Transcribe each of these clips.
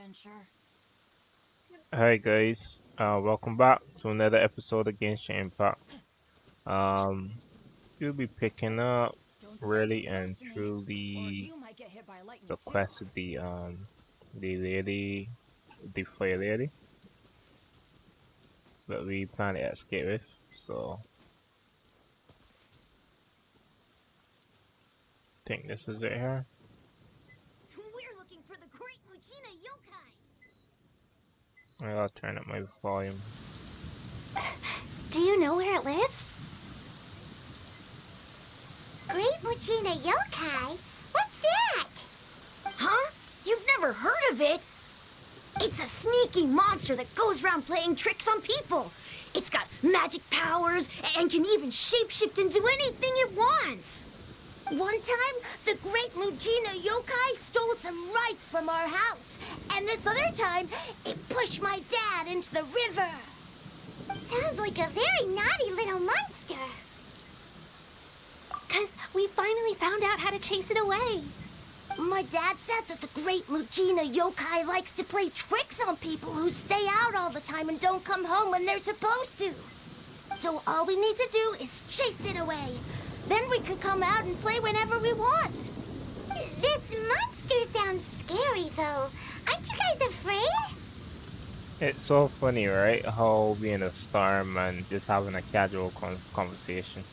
adventure. Hi guys, welcome back to another episode of Genshin Impact. Um, we'll be picking up Don't stand too really close and to me, or truly you might get hit by the lightning too. quest of the lady, the fire lady that we plan to escape with. So I think this is it here. We're looking for the Great Mujina Yokai. I'll turn up my volume. Do you know where it lives? Great Mujina Yokai? What's that? Huh? You've never heard of it? It's a sneaky monster that goes around playing tricks on people. It's got magic powers and can even shapeshift into anything it wants. One time, the Great Mujina Yokai stole some rice from our house. And this other time, it pushed my dad into the river. Sounds like a very naughty little monster. 'Cause we finally found out how to chase it away. My dad said that the Great Mujina Yokai likes to play tricks on people who stay out all the time and don't come home when they're supposed to. So all we need to do is chase it away. Then we can come out and play whenever we want. This monster sounds scary, though. Aren't you guys afraid? It's so funny, right? How being a storm and just having a casual conversation.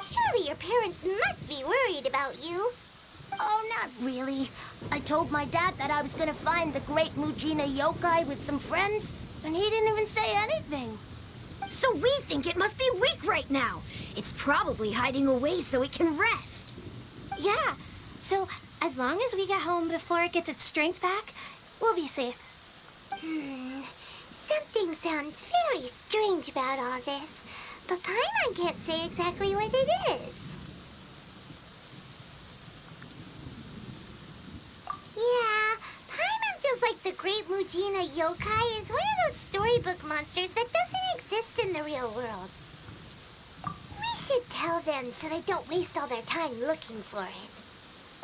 Surely your parents must be worried about you. Oh, not really. I told my dad that I was gonna find the Great Mujina Yokai with some friends, and he didn't even say anything. So we think it must be weak right now. It's probably hiding away so it can rest. Yeah, so as long as we get home before it gets its strength back, we'll be safe. Something sounds very strange about all this, but Paimon can't say exactly what it is. Yeah, Paimon feels like the Great Mujina Yokai is one of those storybook monsters that doesn't exist in the real world. We should tell them so they don't waste all their time looking for it.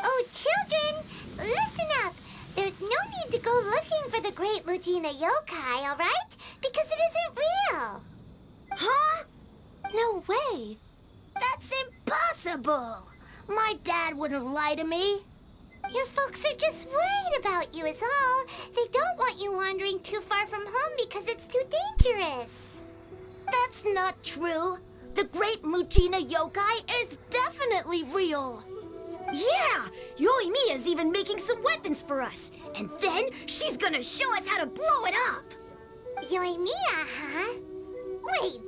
Oh, children, listen up. There's no need to go looking for the Great Mujina Yokai, all right? Because it isn't real. Huh? No way. That's impossible. My dad wouldn't lie to me. Your folks are just worried about you is all. They don't want you wandering too far from home because it's too dangerous. That's not true. The Great Mujina Yokai is definitely real. Yeah, Yoimiya's even making some weapons for us. And then she's gonna show us how to blow it up. Yoimiya, huh? Wait,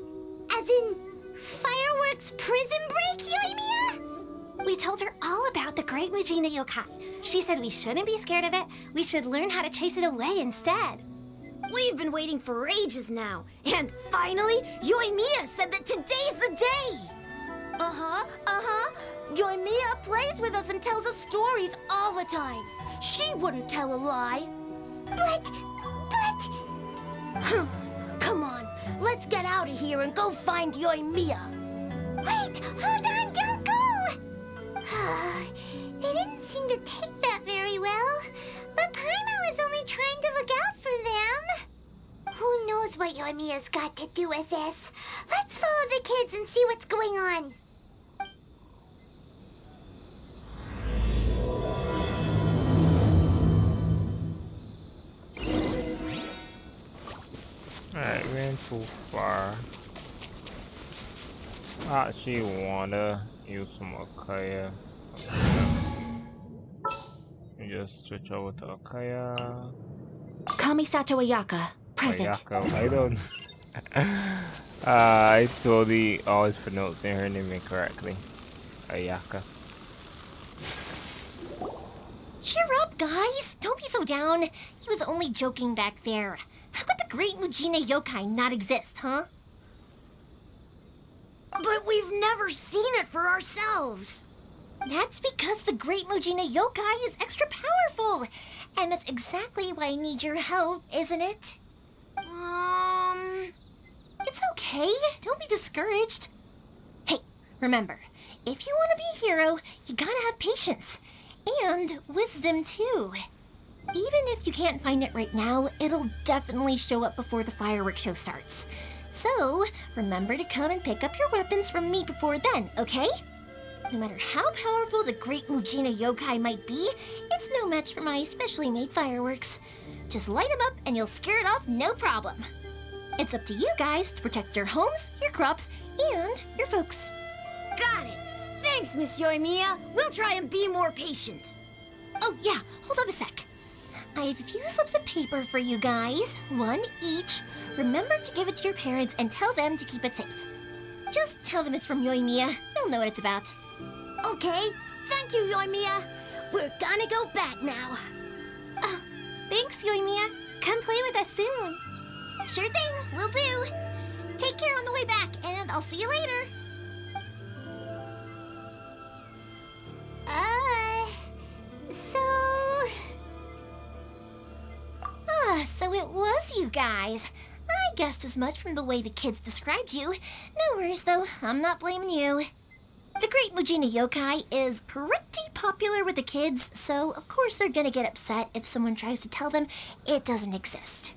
as in fireworks prison break, Yoimiya? We told her all about the Great Mujina Yokai. She said we shouldn't be scared of it. We should learn how to chase it away instead. We've been waiting for ages now. And finally, Yoimiya said that today's the day. Yoimiya plays with us and tells us stories all the time. She wouldn't tell a lie. But... Come on, let's get out of here and go find Yoimiya. Wait, hold on, don't go! They didn't seem to take that very well. But Paimon was only trying to look out for them. Who knows what Yoimiya's got to do with this? Let's follow the kids and see what's going on. Alright, we ain't too far. I actually wanna use some Akaya. And just switch over to Akaya. Kamisato Ayaka, present. Ayaka, I don't. I totally always pronouncing her name incorrectly. Ayaka. Cheer up, guys. Don't be so down. He was only joking back there. How could the Great Mujina Yokai not exist, huh? But we've never seen it for ourselves. That's because the Great Mujina Yokai is extra powerful. And that's exactly why I need your help, isn't it? It's okay. Don't be discouraged. Hey, remember, if you want to be a hero, you gotta have patience. And wisdom, too. Even if if you can't find it right now, it'll definitely show up before the fireworks show starts. So, remember to come and pick up your weapons from me before then, okay? No matter how powerful the Great Mujina Yokai might be, it's no match for my specially made fireworks. Just light them up and you'll scare it off no problem. It's up to you guys to protect your homes, your crops, and your folks. Got it. Thanks, Miss Yoimiya. We'll try and be more patient. Oh yeah, hold up a sec. I have a few slips of paper for you guys, one each. Remember to give it to your parents and tell them to keep it safe. Just tell them it's from Yoimiya. They'll know what it's about. Okay, thank you, Yoimiya. We're gonna go back now. Oh, thanks, Yoimiya. Come play with us soon. Sure thing, will do. Take care on the way back, and I'll see you later. So it was you guys. I guessed as much from the way the kids described you. No worries, though. I'm not blaming you. The Great Mujina Yokai is pretty popular with the kids, so of course they're gonna get upset if someone tries to tell them it doesn't exist.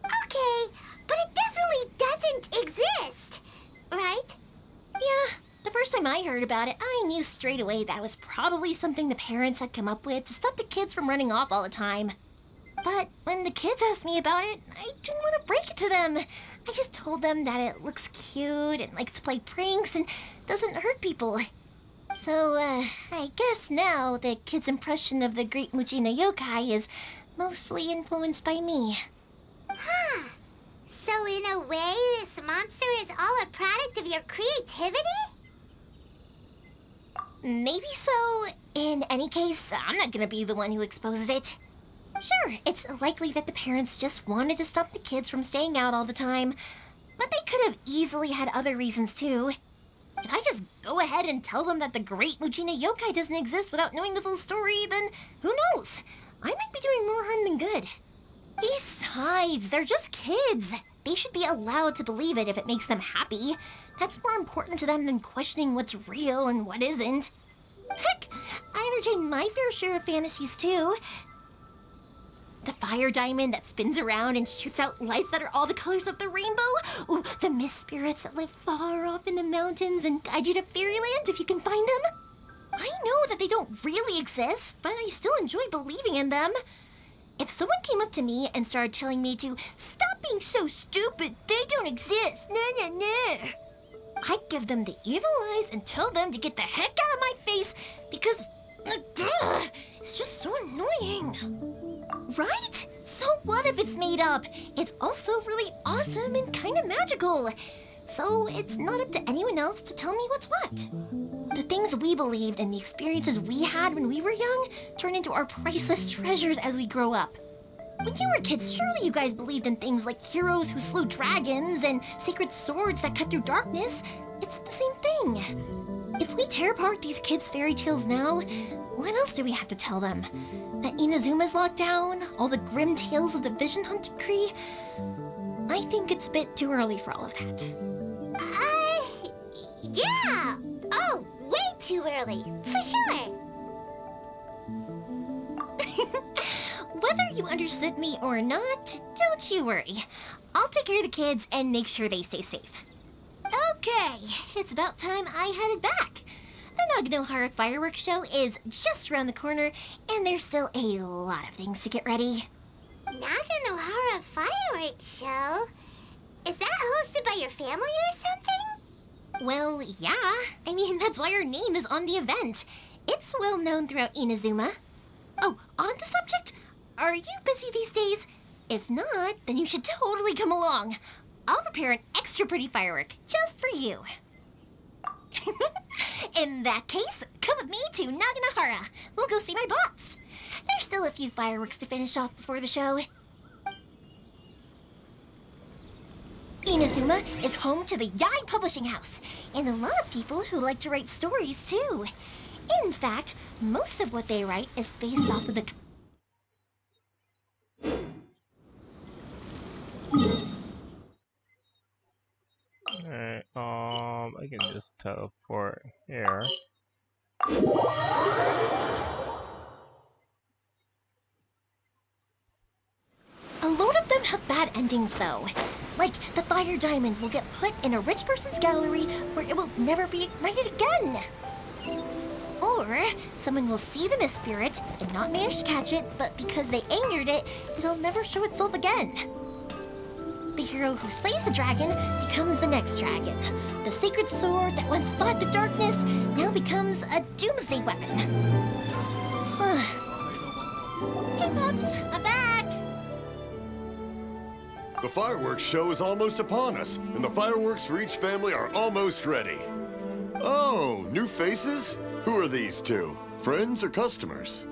Okay, but it definitely doesn't exist, right? Yeah, the first time I heard about it, I knew straight away that was probably something the parents had come up with to stop the kids from running off all the time. But when the kids asked me about it, I didn't want to break it to them. I just told them that it looks cute and likes to play pranks and doesn't hurt people. So, I guess now the kids' impression of the Great Mujina Yokai is mostly influenced by me. Huh. So in a way, this monster is all a product of your creativity? Maybe so. In any case, I'm not gonna be the one who exposes it. Sure, it's likely that the parents just wanted to stop the kids from staying out all the time, but they could have easily had other reasons too. If I just go ahead and tell them that the Great Mujina Yokai doesn't exist without knowing the full story, then who knows? I might be doing more harm than good. Besides, they're just kids. They should be allowed to believe it if it makes them happy. That's more important to them than questioning what's real and what isn't. Heck, I entertain my fair share of fantasies too. The fire diamond that spins around and shoots out lights that are all the colors of the rainbow. Ooh, the mist spirits that live far off in the mountains and guide you to fairyland if you can find them. I know that they don't really exist, but I still enjoy believing in them. If someone came up to me and started telling me to stop being so stupid, they don't exist, nah. I'd give them the evil eyes and tell them to get the heck out of my face because it's just so annoying. Right? So what if it's made up? It's also really awesome and kind of magical. So it's not up to anyone else to tell me what's what. The things we believed and the experiences we had when we were young turn into our priceless treasures as we grow up. When you were kids, surely you guys believed in things like heroes who slew dragons and sacred swords that cut through darkness. It's the same thing. If we tear apart these kids' fairy tales now, what else do we have to tell them? That Inazuma's locked down? All the grim tales of the Vision Hunt Decree? I think it's a bit too early for all of that. Yeah! Oh, way too early, for sure! Whether you understood me or not, don't you worry. I'll take care of the kids and make sure they stay safe. Okay, it's about time I headed back. The Naganohara fireworks show is just around the corner, and there's still a lot of things to get ready. Naganohara fireworks show? Is that hosted by your family or something? Well, yeah. I mean, that's why our name is on the event. It's well known throughout Inazuma. Oh, on the subject, are you busy these days? If not, then you should totally come along. I'll prepare an extra pretty firework just for you. In that case, come with me to Naganohara. We'll go see my boss. There's still a few fireworks to finish off before the show. Inazuma is home to the Yai Publishing House, and a lot of people who like to write stories too. In fact, most of what they write is based off of the... Alright, I can just teleport here. some have bad endings, though. Like, the fire diamond will get put in a rich person's gallery where it will never be ignited again. Or someone will see the mist spirit and not manage to catch it, but because they angered it, it'll never show itself again. The hero who slays the dragon becomes the next dragon. The sacred sword that once fought the darkness now becomes a doomsday weapon. Hey, Pops, I'm back! The fireworks show is almost upon us, and the fireworks for each family are almost ready. Oh, new faces? Who are these two? Friends or customers?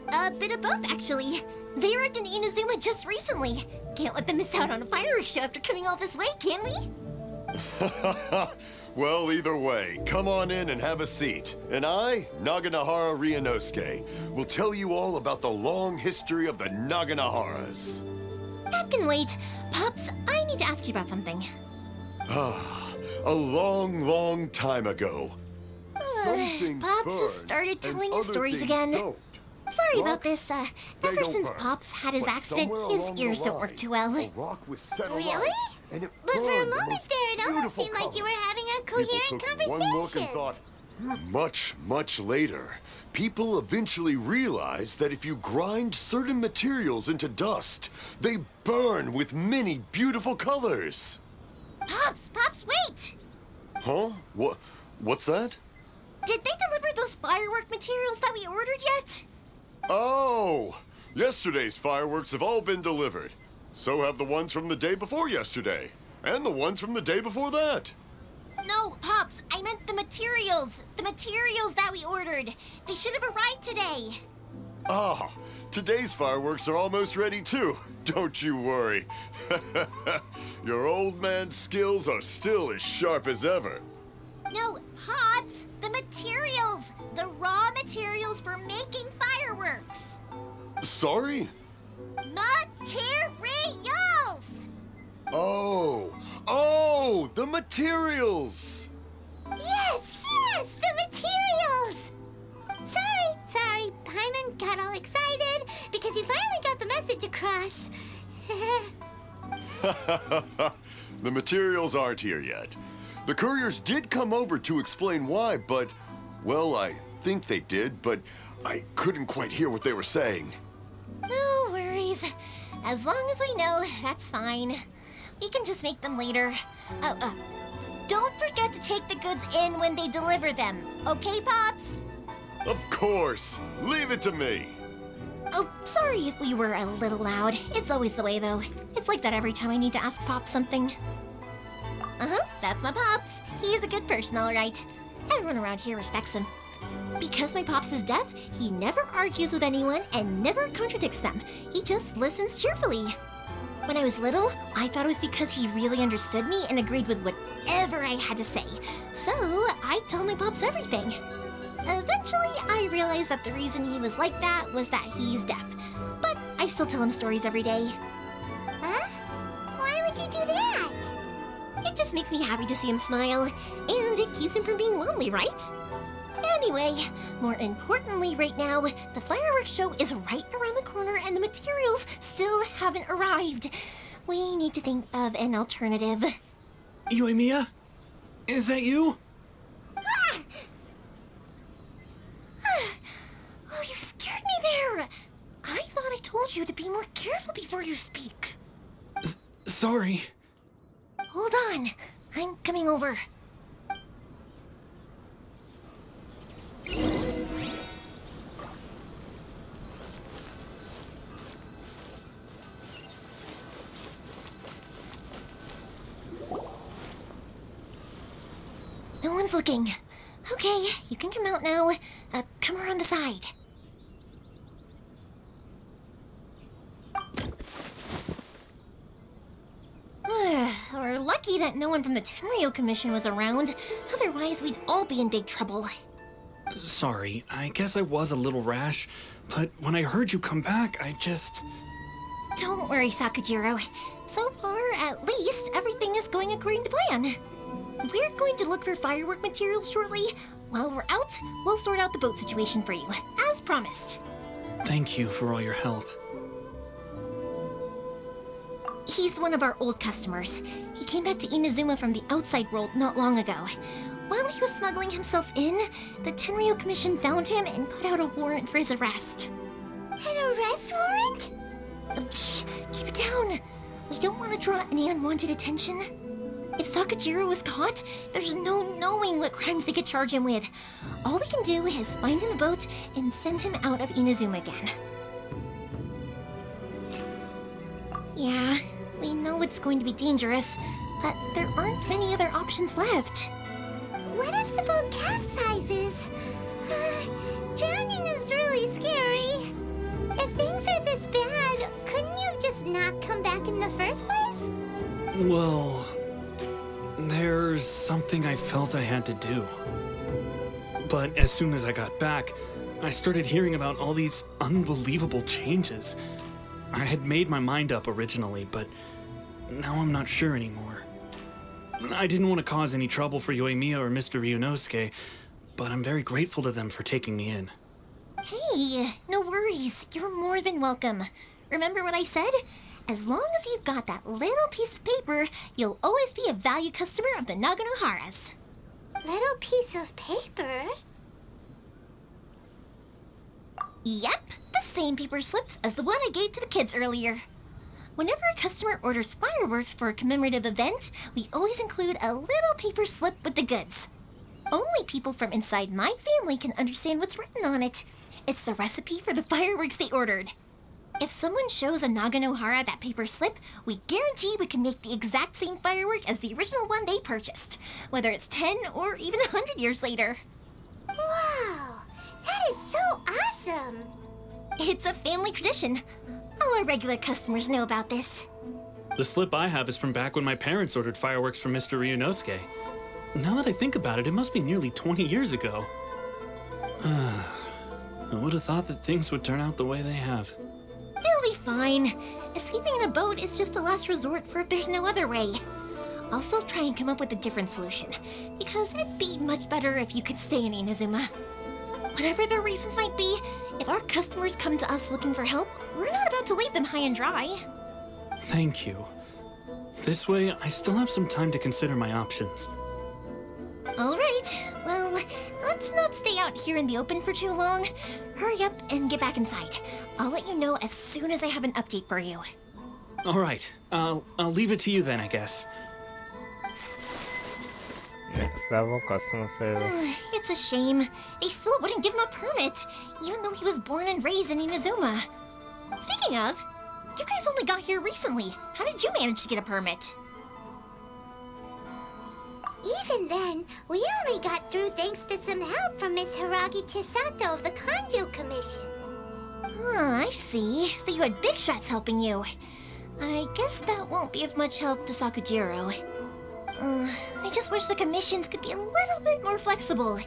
A bit of both, actually. They arrived in Inazuma just recently. Can't let them miss out on a fireworks show after coming all this way, can we? Well, either way, come on in and have a seat. And I, Naganahara Ryunosuke, will tell you all about the long history of the Naganaharas. That can wait. Pops, I need to ask you about something. A long, long time ago. Pops has started telling his stories again. Sorry about this. Ever since Pops had his accident, his ears don't work too well. Really? But for a moment there, it almost seemed like you were having a coherent conversation. Much, much later, people eventually realized that if you grind certain materials into dust, they burn with many beautiful colors. Pops, wait! Huh? What's that? Did they deliver those firework materials that we ordered yet? Oh! Yesterday's fireworks have all been delivered. So have the ones from the day before yesterday. And the ones from the day before that. No, Pops, I meant the materials. The materials that we ordered. They should have arrived today. Ah, today's fireworks are almost ready too. Don't you worry. Your old man's skills are still as sharp as ever. No, Pops, the materials. The raw materials for making fireworks. Sorry? Materials! Oh, the materials! Yes, the materials! Sorry, Paimon got all excited because you finally got the message across. The materials aren't here yet. The couriers did come over to explain why, but, well, I think they did, but I couldn't quite hear what they were saying. No worries. As long as we know, that's fine. We can just make them later. Don't forget to take the goods in when they deliver them. Okay, Pops? Of course. Leave it to me. Oh, sorry if we were a little loud. It's always the way, though. It's like that every time I need to ask Pops something. That's my Pops. He is a good person, all right. Everyone around here respects him. Because my Pops is deaf, he never argues with anyone and never contradicts them. He just listens cheerfully. When I was little, I thought it was because he really understood me and agreed with whatever I had to say. So I told my Pops everything. Eventually, I realized that the reason he was like that was that he's deaf. But I still tell him stories every day. Huh? Why would you do that? It just makes me happy to see him smile, and it keeps him from being lonely, right? Anyway, more importantly right now, the fireworks show is right around the corner and the materials still haven't arrived. We need to think of an alternative. Yoimiya? Is that you? Oh, you scared me there! I thought I told you to be more careful before you speak. Sorry. Hold on, I'm coming over. No one's looking. Okay, you can come out now. Come around the side. We're lucky that no one from the Tenryo Commission was around. Otherwise, we'd all be in big trouble. Sorry, I guess I was a little rash, but when I heard you come back, I just... Don't worry, Sakujiro. So far, at least, everything is going according to plan. We're going to look for firework materials shortly. While we're out, we'll sort out the boat situation for you, as promised. Thank you for all your help. He's one of our old customers. He came back to Inazuma from the outside world not long ago. While he was smuggling himself in, the Tenryo Commission found him and put out a warrant for his arrest. An arrest warrant? Shh, keep it down. We don't want to draw any unwanted attention. If Sakajiro was caught, there's no knowing what crimes they could charge him with. All we can do is find him a boat and send him out of Inazuma again. Yeah, we know it's going to be dangerous, but there aren't many other options left. What if the boat capsizes? Drowning is really scary. If things are this bad, couldn't you have just not come back in the first place? Well, there's something I felt I had to do. But as soon as I got back, I started hearing about all these unbelievable changes. I had made my mind up originally, but now I'm not sure anymore. I didn't want to cause any trouble for Yoimiya or Mr. Ryunosuke, but I'm very grateful to them for taking me in. Hey, no worries. You're more than welcome. Remember what I said? As long as you've got that little piece of paper, you'll always be a valued customer of the Naganohara's. Little piece of paper? Yep, the same paper slips as the one I gave to the kids earlier. Whenever a customer orders fireworks for a commemorative event, we always include a little paper slip with the goods. Only people from inside my family can understand what's written on it. It's the recipe for the fireworks they ordered. If someone shows a Naganohara that paper slip, we guarantee we can make the exact same firework as the original one they purchased, whether it's 10 or even 100 years later. Wow, that is so awesome! It's a family tradition. All our regular customers know about this. The slip I have is from back when my parents ordered fireworks from Mr. Ryunosuke. Now that I think about it, it must be nearly 20 years ago. I would have thought that things would turn out the way they have. It'll be fine. Escaping in a boat is just a last resort for if there's no other way. I'll still try and come up with a different solution, because it'd be much better if you could stay in Inazuma. Whatever their reasons might be, if our customers come to us looking for help, we're not about to leave them high and dry. Thank you. This way, I still have some time to consider my options. All right, well, let's not stay out here in the open for too long. Hurry up and get back inside. I'll let you know as soon as I have an update for you. All right, I'll leave it to you then, I guess. Next level customer service. It's a shame. They still wouldn't give him a permit, even though he was born and raised in Inazuma. Speaking of, you guys only got here recently. How did you manage to get a permit? Even then, we only got through thanks to some help from Miss Hiragi Chisato of the Kanjo Commission. I see. So you had big shots helping you. I guess that won't be of much help to Sakujiro. I just wish the commissions could be a little bit more flexible.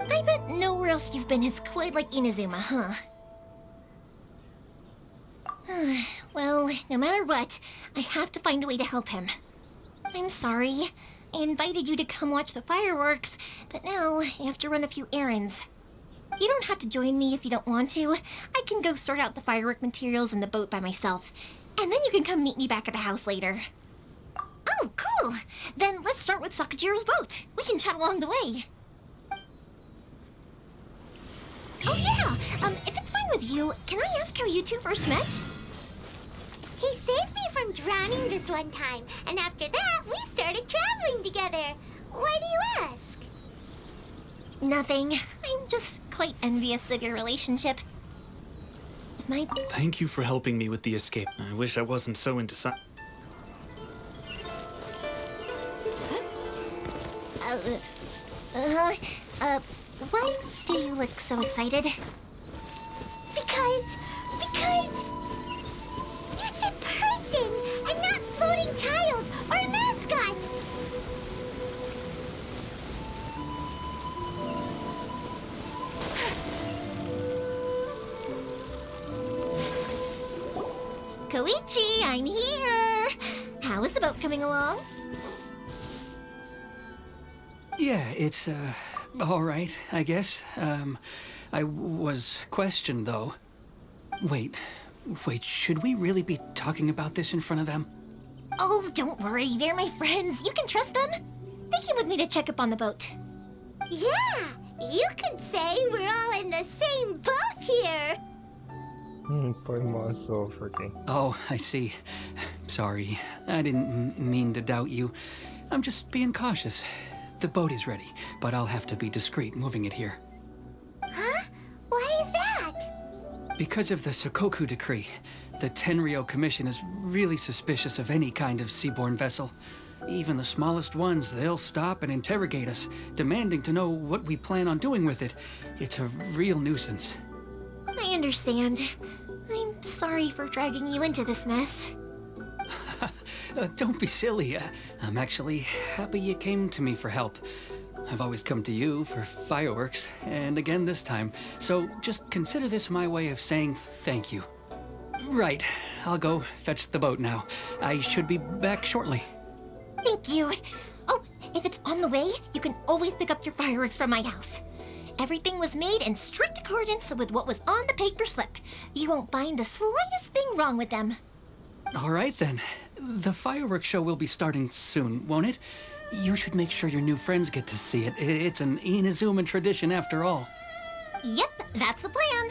I bet nowhere else you've been is quite like Inazuma, huh? Well, no matter what, I have to find a way to help him. I'm sorry. I invited you to come watch the fireworks, but now I have to run a few errands. You don't have to join me if you don't want to. I can go sort out the firework materials in the boat by myself, and then you can come meet me back at the house later. Oh, cool! Then let's start with Sakujiro's boat. We can chat along the way. Oh yeah! If it's fine with you, can I ask how you two first met? He saved me from drowning this one time, and after that, we started traveling together. Why do you ask? Nothing. I'm just quite envious of your relationship. Thank you for helping me with the escape. I wish I wasn't so indecisive. Why do you look so excited? Because you said person and not floating child or mascot. Koichi, I'm here! How is the boat coming along? Yeah, it's, all right, I guess. I was questioned, though. Wait, should we really be talking about this in front of them? Oh, don't worry. They're my friends. You can trust them. They came with me to check up on the boat. Yeah, you could say we're all in the same boat here. Pokemon so freaking. Oh, I see. Sorry, I didn't mean to doubt you. I'm just being cautious. The boat is ready, but I'll have to be discreet moving it here. Huh? Why is that? Because of the Sokoku decree, the Tenryou Commission is really suspicious of any kind of seaborne vessel. Even the smallest ones, they'll stop and interrogate us, demanding to know what we plan on doing with it. It's a real nuisance. I understand. I'm sorry for dragging you into this mess. Don't be silly. I'm actually happy you came to me for help. I've always come to you for fireworks, and again this time. So just consider this my way of saying thank you. Right, I'll go fetch the boat now. I should be back shortly. Thank you. Oh, if it's on the way, you can always pick up your fireworks from my house. Everything was made in strict accordance with what was on the paper slip. You won't find the slightest thing wrong with them. All right then. The fireworks show will be starting soon, won't it? You should make sure your new friends get to see it. It's an Inazuma tradition after all. Yep, that's the plan.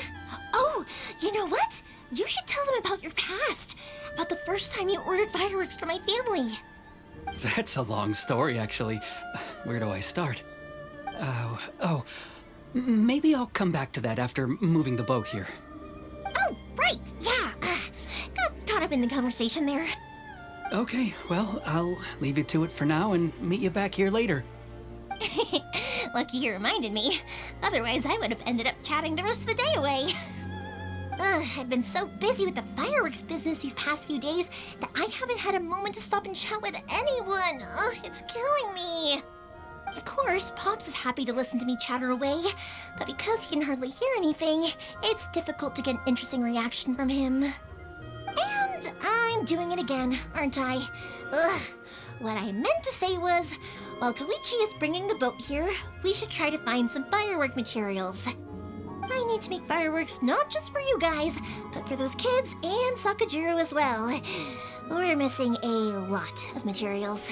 Oh, you know what? You should tell them about your past. About the first time you ordered fireworks for my family. That's a long story, actually. Where do I start? Maybe I'll come back to that after moving the boat here. Oh, right, yeah. Got caught up in the conversation there. Okay, well, I'll leave you to it for now and meet you back here later. Lucky you reminded me. Otherwise, I would have ended up chatting the rest of the day away. I've been so busy with the fireworks business these past few days that I haven't had a moment to stop and chat with anyone. It's killing me. Of course, Pops is happy to listen to me chatter away, but because he can hardly hear anything, it's difficult to get an interesting reaction from him. And I'm doing it again, aren't I? What I meant to say was, while Koichi is bringing the boat here, we should try to find some firework materials. I need to make fireworks not just for you guys, but for those kids and Sakajiro as well. We're missing a lot of materials.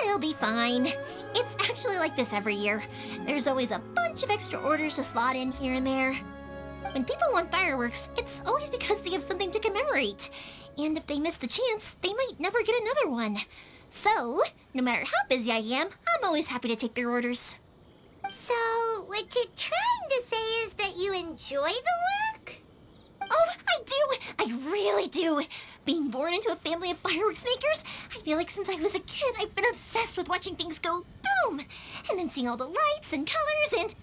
It'll be fine. It's actually like this every year. There's always a bunch of extra orders to slot in here and there. When people want fireworks, it's always because they have something to commemorate. And if they miss the chance, they might never get another one. So, no matter how busy I am, I'm always happy to take their orders. So, what you're trying to say is that you enjoy the work? Oh, I do! I really do! Being born into a family of fireworks makers, I feel like since I was a kid, I've been obsessed with watching things go boom! And then seeing all the lights and colors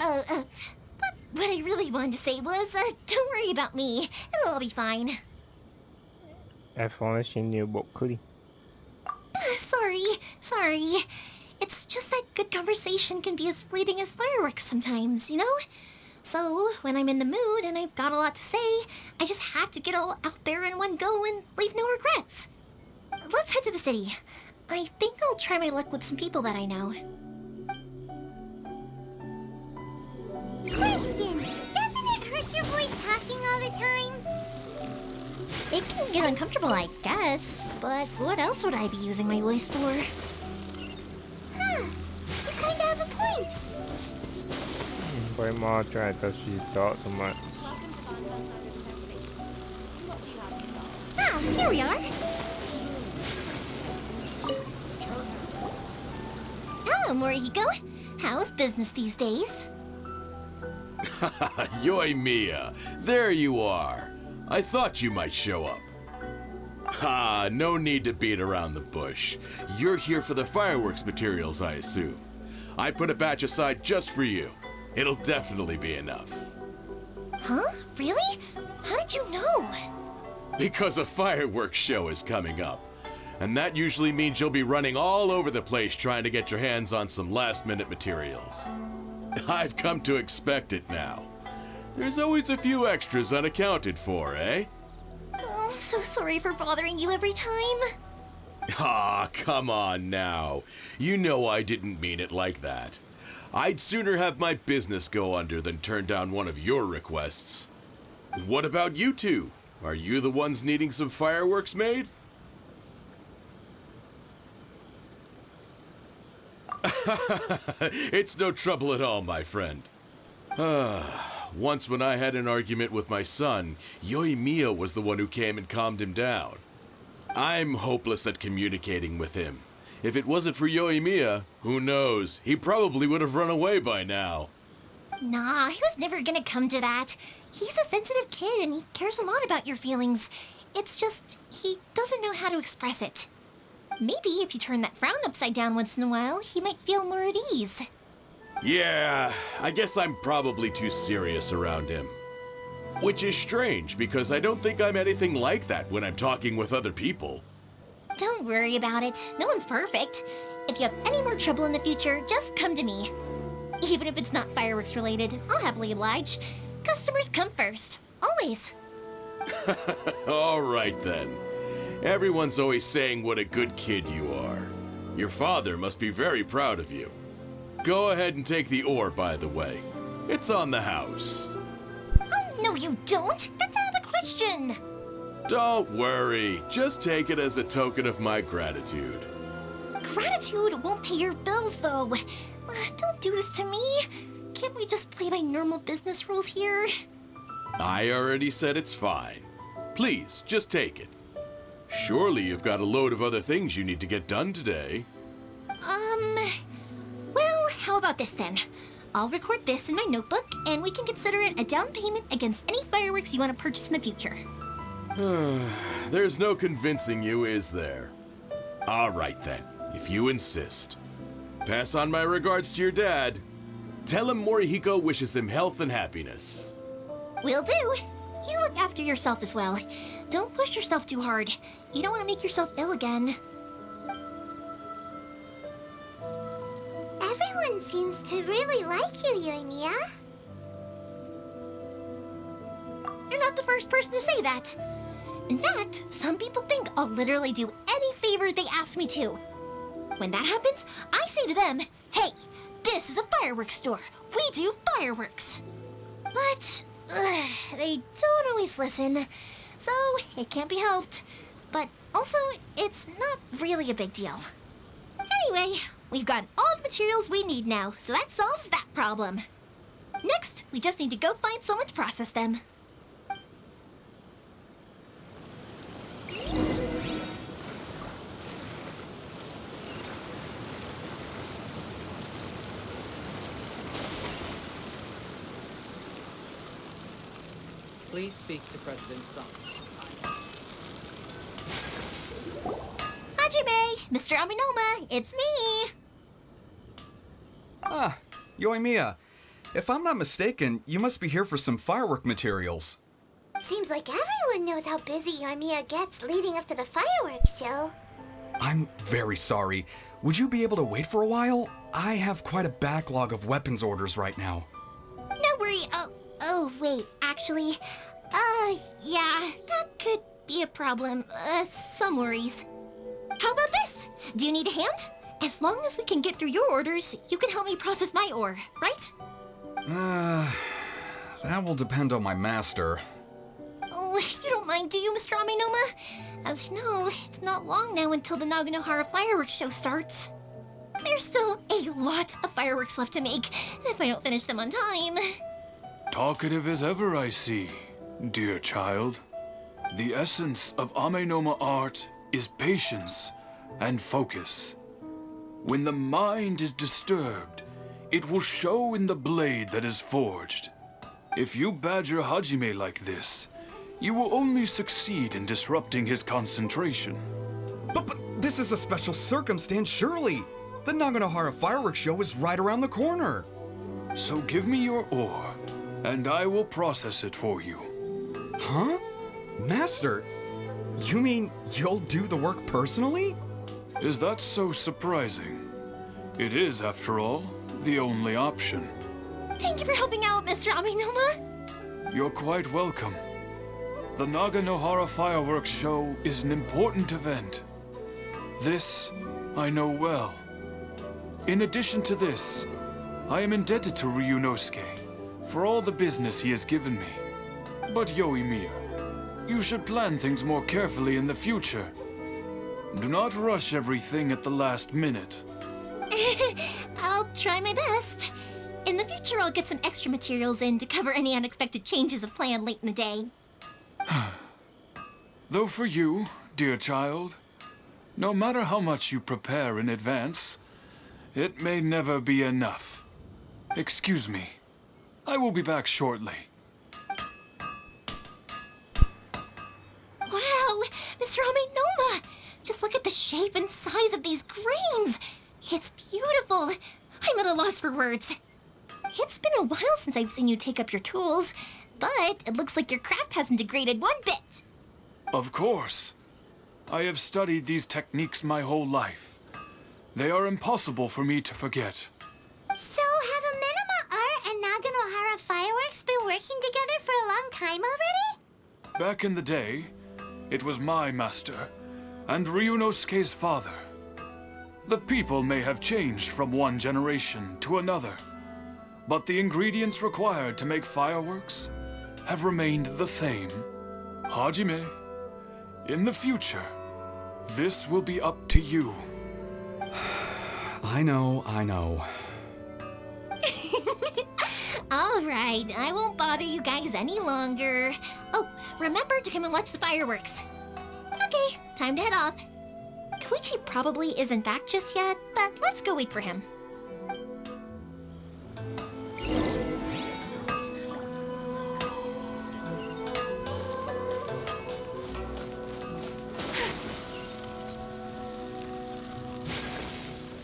and... What I really wanted to say was, don't worry about me. It'll all be fine. If only she knew about Cootie. Sorry. It's just that good conversation can be as fleeting as fireworks sometimes, you know? So, when I'm in the mood and I've got a lot to say, I just have to get all out there in one go and leave no regrets. Let's head to the city. I think I'll try my luck with some people that I know. Question, doesn't it hurt your voice talking all the time? It can get uncomfortable, I guess, but what else would I be using my voice for? Huh, you kinda have a point. Boy, Ma tried to she thought so much. Ah, here we are. Hello, Morihiko. How's business these days? Yoimiya, there you are. I thought you might show up. Ha, no need to beat around the bush. You're here for the fireworks materials, I assume. I put a batch aside just for you. It'll definitely be enough. Huh? Really? How did you know? Because a fireworks show is coming up. And that usually means you'll be running all over the place trying to get your hands on some last-minute materials. I've come to expect it now. There's always a few extras unaccounted for, eh? Oh, I'm so sorry for bothering you every time. Ah, come on now. You know I didn't mean it like that. I'd sooner have my business go under than turn down one of your requests. What about you two? Are you the ones needing some fireworks made? It's no trouble at all, my friend. Once when I had an argument with my son, Yoimiya was the one who came and calmed him down. I'm hopeless at communicating with him. If it wasn't for Yoimiya, who knows, he probably would have run away by now. Nah, he was never gonna come to that. He's a sensitive kid and he cares a lot about your feelings. It's just, he doesn't know how to express it. Maybe if you turn that frown upside down once in a while, he might feel more at ease. Yeah, I guess I'm probably too serious around him. Which is strange, because I don't think I'm anything like that when I'm talking with other people. Don't worry about it. No one's perfect. If you have any more trouble in the future, just come to me. Even if it's not fireworks related, I'll happily oblige. Customers come first. Always. All right then. Everyone's always saying what a good kid you are. Your father must be very proud of you. Go ahead and take the ore, by the way. It's on the house. Oh, no you don't. That's out of the question. Don't worry. Just take it as a token of my gratitude. Gratitude won't pay your bills, though. Don't do this to me. Can't we just play by normal business rules here? I already said it's fine. Please, just take it. Surely you've got a load of other things you need to get done today. Well, how about this then? I'll record this in my notebook, and we can consider it a down payment against any fireworks you want to purchase in the future. There's no convincing you, is there? All right then, if you insist. Pass on my regards to your dad. Tell him Morihiko wishes him health and happiness. Will do. You look after yourself as well. Don't push yourself too hard. You don't want to make yourself ill again. Everyone seems to really like you, Yoimiya. You're not the first person to say that. In fact, some people think I'll literally do any favor they ask me to. When that happens, I say to them, hey, this is a fireworks store. We do fireworks. But they don't always listen, so it can't be helped. But also, it's not really a big deal. Anyway, we've got all the materials we need now, so that solves that problem. Next, we just need to go find someone to process them. Please speak to President Song. Hajime! Mr. Aminoma, it's me! Ah, Yoimiya. If I'm not mistaken, you must be here for some firework materials. Seems like everyone knows how busy Yoimiya gets leading up to the fireworks show. I'm very sorry. Would you be able to wait for a while? I have quite a backlog of weapons orders right now. No worry. Oh, wait, actually, yeah, that could be a problem. Some worries. How about this? Do you need a hand? As long as we can get through your orders, you can help me process my ore, right? That will depend on my master. Oh, you don't mind, do you, Mr. Aminoma? As you know, it's not long now until the Naganohara fireworks show starts. There's still a lot of fireworks left to make, if I don't finish them on time. Talkative as ever, I see, dear child. The essence of Amenoma art is patience and focus. When the mind is disturbed, it will show in the blade that is forged. If you badger Hajime like this, you will only succeed in disrupting his concentration. But this is a special circumstance, surely. The Naganohara fireworks show is right around the corner. So give me your ore, and I will process it for you. Huh? Master, you mean you'll do the work personally? Is that so surprising? It is, after all, the only option. Thank you for helping out, Mr. Aminoma. You're quite welcome. The Naganohara fireworks show is an important event. This I know well. In addition to this, I am indebted to Ryunosuke for all the business he has given me. But Yoimiya, You should plan things more carefully in the future. Do not rush everything at the last minute. I'll try my best. In the future, I'll get some extra materials in to cover any unexpected changes of plan late in the day. Though for you, dear child, no matter how much you prepare in advance, it may never be enough. Excuse me. I will be back shortly. Wow, Mr. Amenoma! Just look at the shape and size of these grains! It's beautiful! I'm at a loss for words. It's been a while since I've seen you take up your tools, but it looks like your craft hasn't degraded one bit. Of course. I have studied these techniques my whole life. They are impossible for me to forget. So have Amenoma Art and Naganohara Fireworks been working together for a long time already? Back in the day, it was my master and Ryunosuke's father. The people may have changed from one generation to another, but the ingredients required to make fireworks have remained the same. Hajime, in the future, this will be up to you. I know. All right, I won't bother you guys any longer. Oh, remember to come and watch the fireworks. Okay, time to head off. Koichi probably isn't back just yet, but let's go wait for him.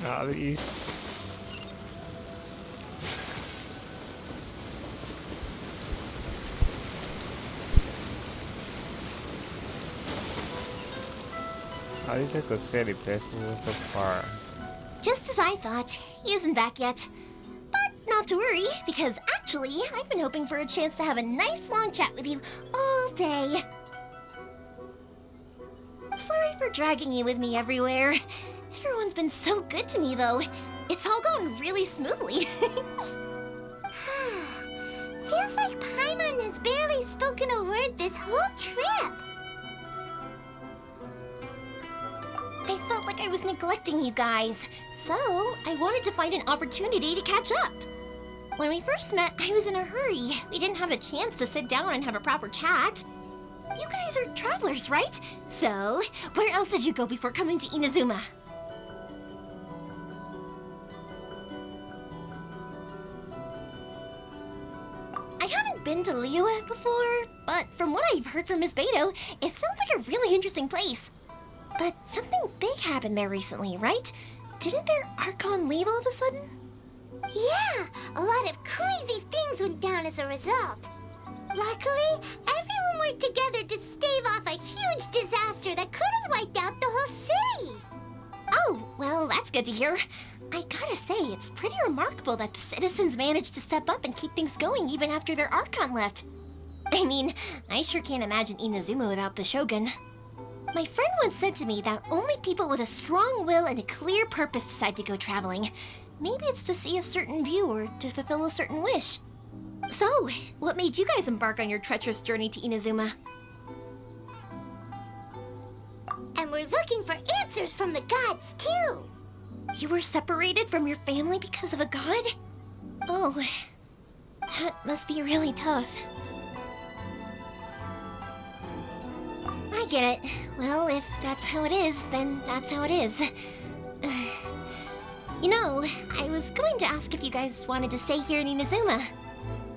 Alice. Alice é que série péssima so far. Just as I thought, he isn't back yet. But not to worry, because actually, I've been hoping for a chance to have a nice long chat with you all day. Sorry for dragging you with me everywhere. Everyone's been so good to me, though. It's all gone really smoothly. Feels like Paimon has barely spoken a word this whole trip. I felt like I was neglecting you guys, so I wanted to find an opportunity to catch up. When we first met, I was in a hurry. We didn't have a chance to sit down and have a proper chat. You guys are travelers, right? So, where else did you go before coming to Inazuma? I haven't been to Liyue before, but from what I've heard from Miss Beto, it sounds like a really interesting place. But something big happened there recently, right? Didn't their Archon leave all of a sudden? Yeah, a lot of crazy things went down as a result. Luckily, everyone worked together to stave off a huge disaster that could have wiped out the whole city. Oh, well, that's good to hear. I gotta say, it's pretty remarkable that the citizens managed to step up and keep things going even after their Archon left. I mean, I sure can't imagine Inazuma without the Shogun. My friend once said to me that only people with a strong will and a clear purpose decide to go traveling. Maybe it's to see a certain view or to fulfill a certain wish. So, what made you guys embark on your treacherous journey to Inazuma? And we're looking for answers from the gods, too. You were separated from your family because of a god? Oh, that must be really tough. I get it. Well, if that's how it is, then that's how it is. You know, I was going to ask if you guys wanted to stay here in Inazuma.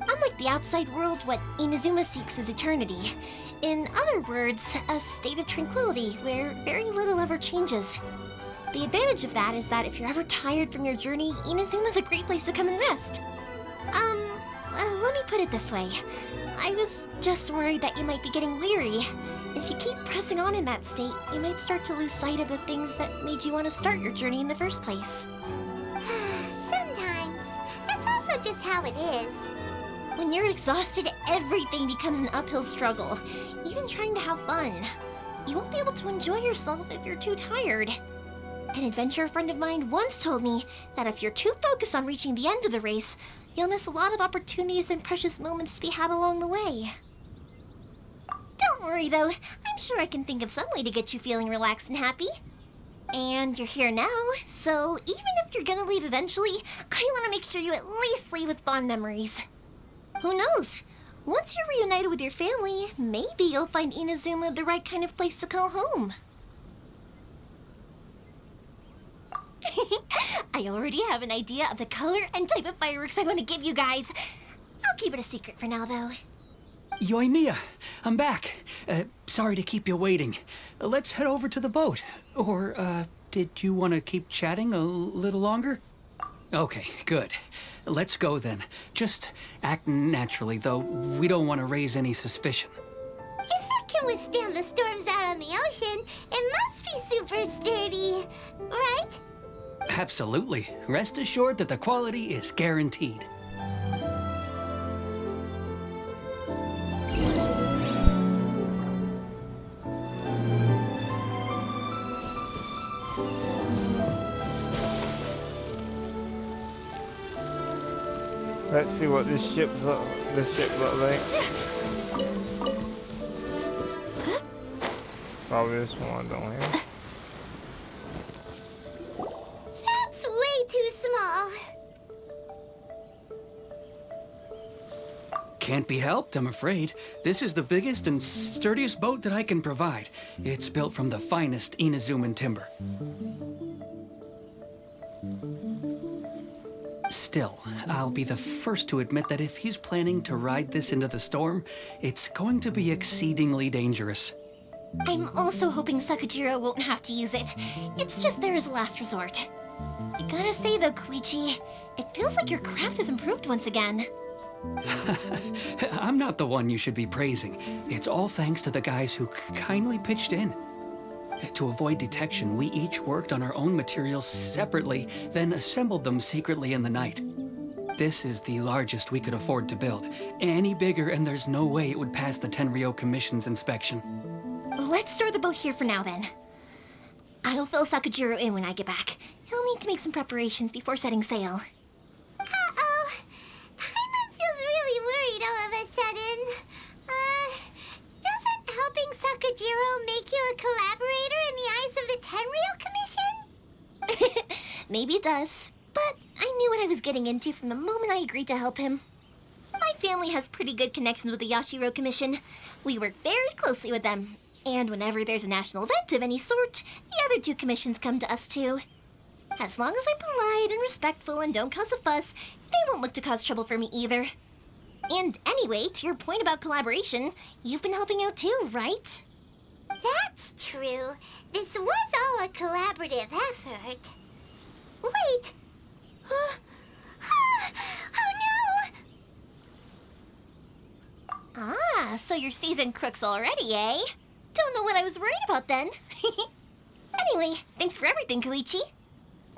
Unlike the outside world, what Inazuma seeks is eternity. In other words, a state of tranquility where very little ever changes. The advantage of that is that if you're ever tired from your journey, Inazuma's a great place to come and rest. Let me put it this way. I was just worried that you might be getting weary. If you keep pressing on in that state, you might start to lose sight of the things that made you want to start your journey in the first place. Sometimes. That's also just how it is. When you're exhausted, everything becomes an uphill struggle, even trying to have fun. You won't be able to enjoy yourself if you're too tired. An adventurer friend of mine once told me that if you're too focused on reaching the end of the race, you'll miss a lot of opportunities and precious moments to be had along the way. Don't worry, though. I'm sure I can think of some way to get you feeling relaxed and happy. And you're here now, so even if you're gonna leave eventually, I want to make sure you at least leave with fond memories. Who knows? Once you're reunited with your family, maybe you'll find Inazuma the right kind of place to call home. I already have an idea of the color and type of fireworks I want to give you guys. I'll keep it a secret for now, though. Yoimiya, I'm back. Sorry to keep you waiting. Let's head over to the boat. Or, did you want to keep chatting a little longer? Okay, good. Let's go then. Just act naturally, though. We don't want to raise any suspicion. If it can withstand the storms out on the ocean, it must be super sturdy, right? Absolutely. Rest assured that the quality is guaranteed. Let's see what this ship look like. Probably this one down here. That's way too small. Can't be helped, I'm afraid. This is the biggest and sturdiest boat that I can provide. It's built from the finest Inazuman timber. Still, I'll be the first to admit that if he's planning to ride this into the storm, it's going to be exceedingly dangerous. I'm also hoping Sakajiro won't have to use it. It's just there as a last resort. I gotta say though, Koichi, it feels like your craft has improved once again. I'm not the one you should be praising. It's all thanks to the guys who kindly pitched in. To avoid detection, we each worked on our own materials separately, then assembled them secretly in the night. This is the largest we could afford to build. Any bigger and there's no way it would pass the Tenryou Commission's inspection. Let's store the boat here for now then. I'll fill Sakajiro in when I get back. He'll need to make some preparations before setting sail. Uh-oh. Paimon feels really worried all of a sudden. Doesn't helping Sakajiro make you a collaborator in the eyes of the Tenryou Commission? Maybe it does, but I knew what I was getting into from the moment I agreed to help him. My family has pretty good connections with the Yashiro Commission. We work very closely with them. And whenever there's a national event of any sort, the other two commissions come to us too. As long as I'm polite and respectful and don't cause a fuss, they won't look to cause trouble for me either. And anyway, to your point about collaboration, you've been helping out too, right? That's true. This was all a collaborative effort. Wait! Oh no! Ah, so you're seasoned crooks already, eh? Don't know what I was worried about then. Anyway, thanks for everything, Koichi.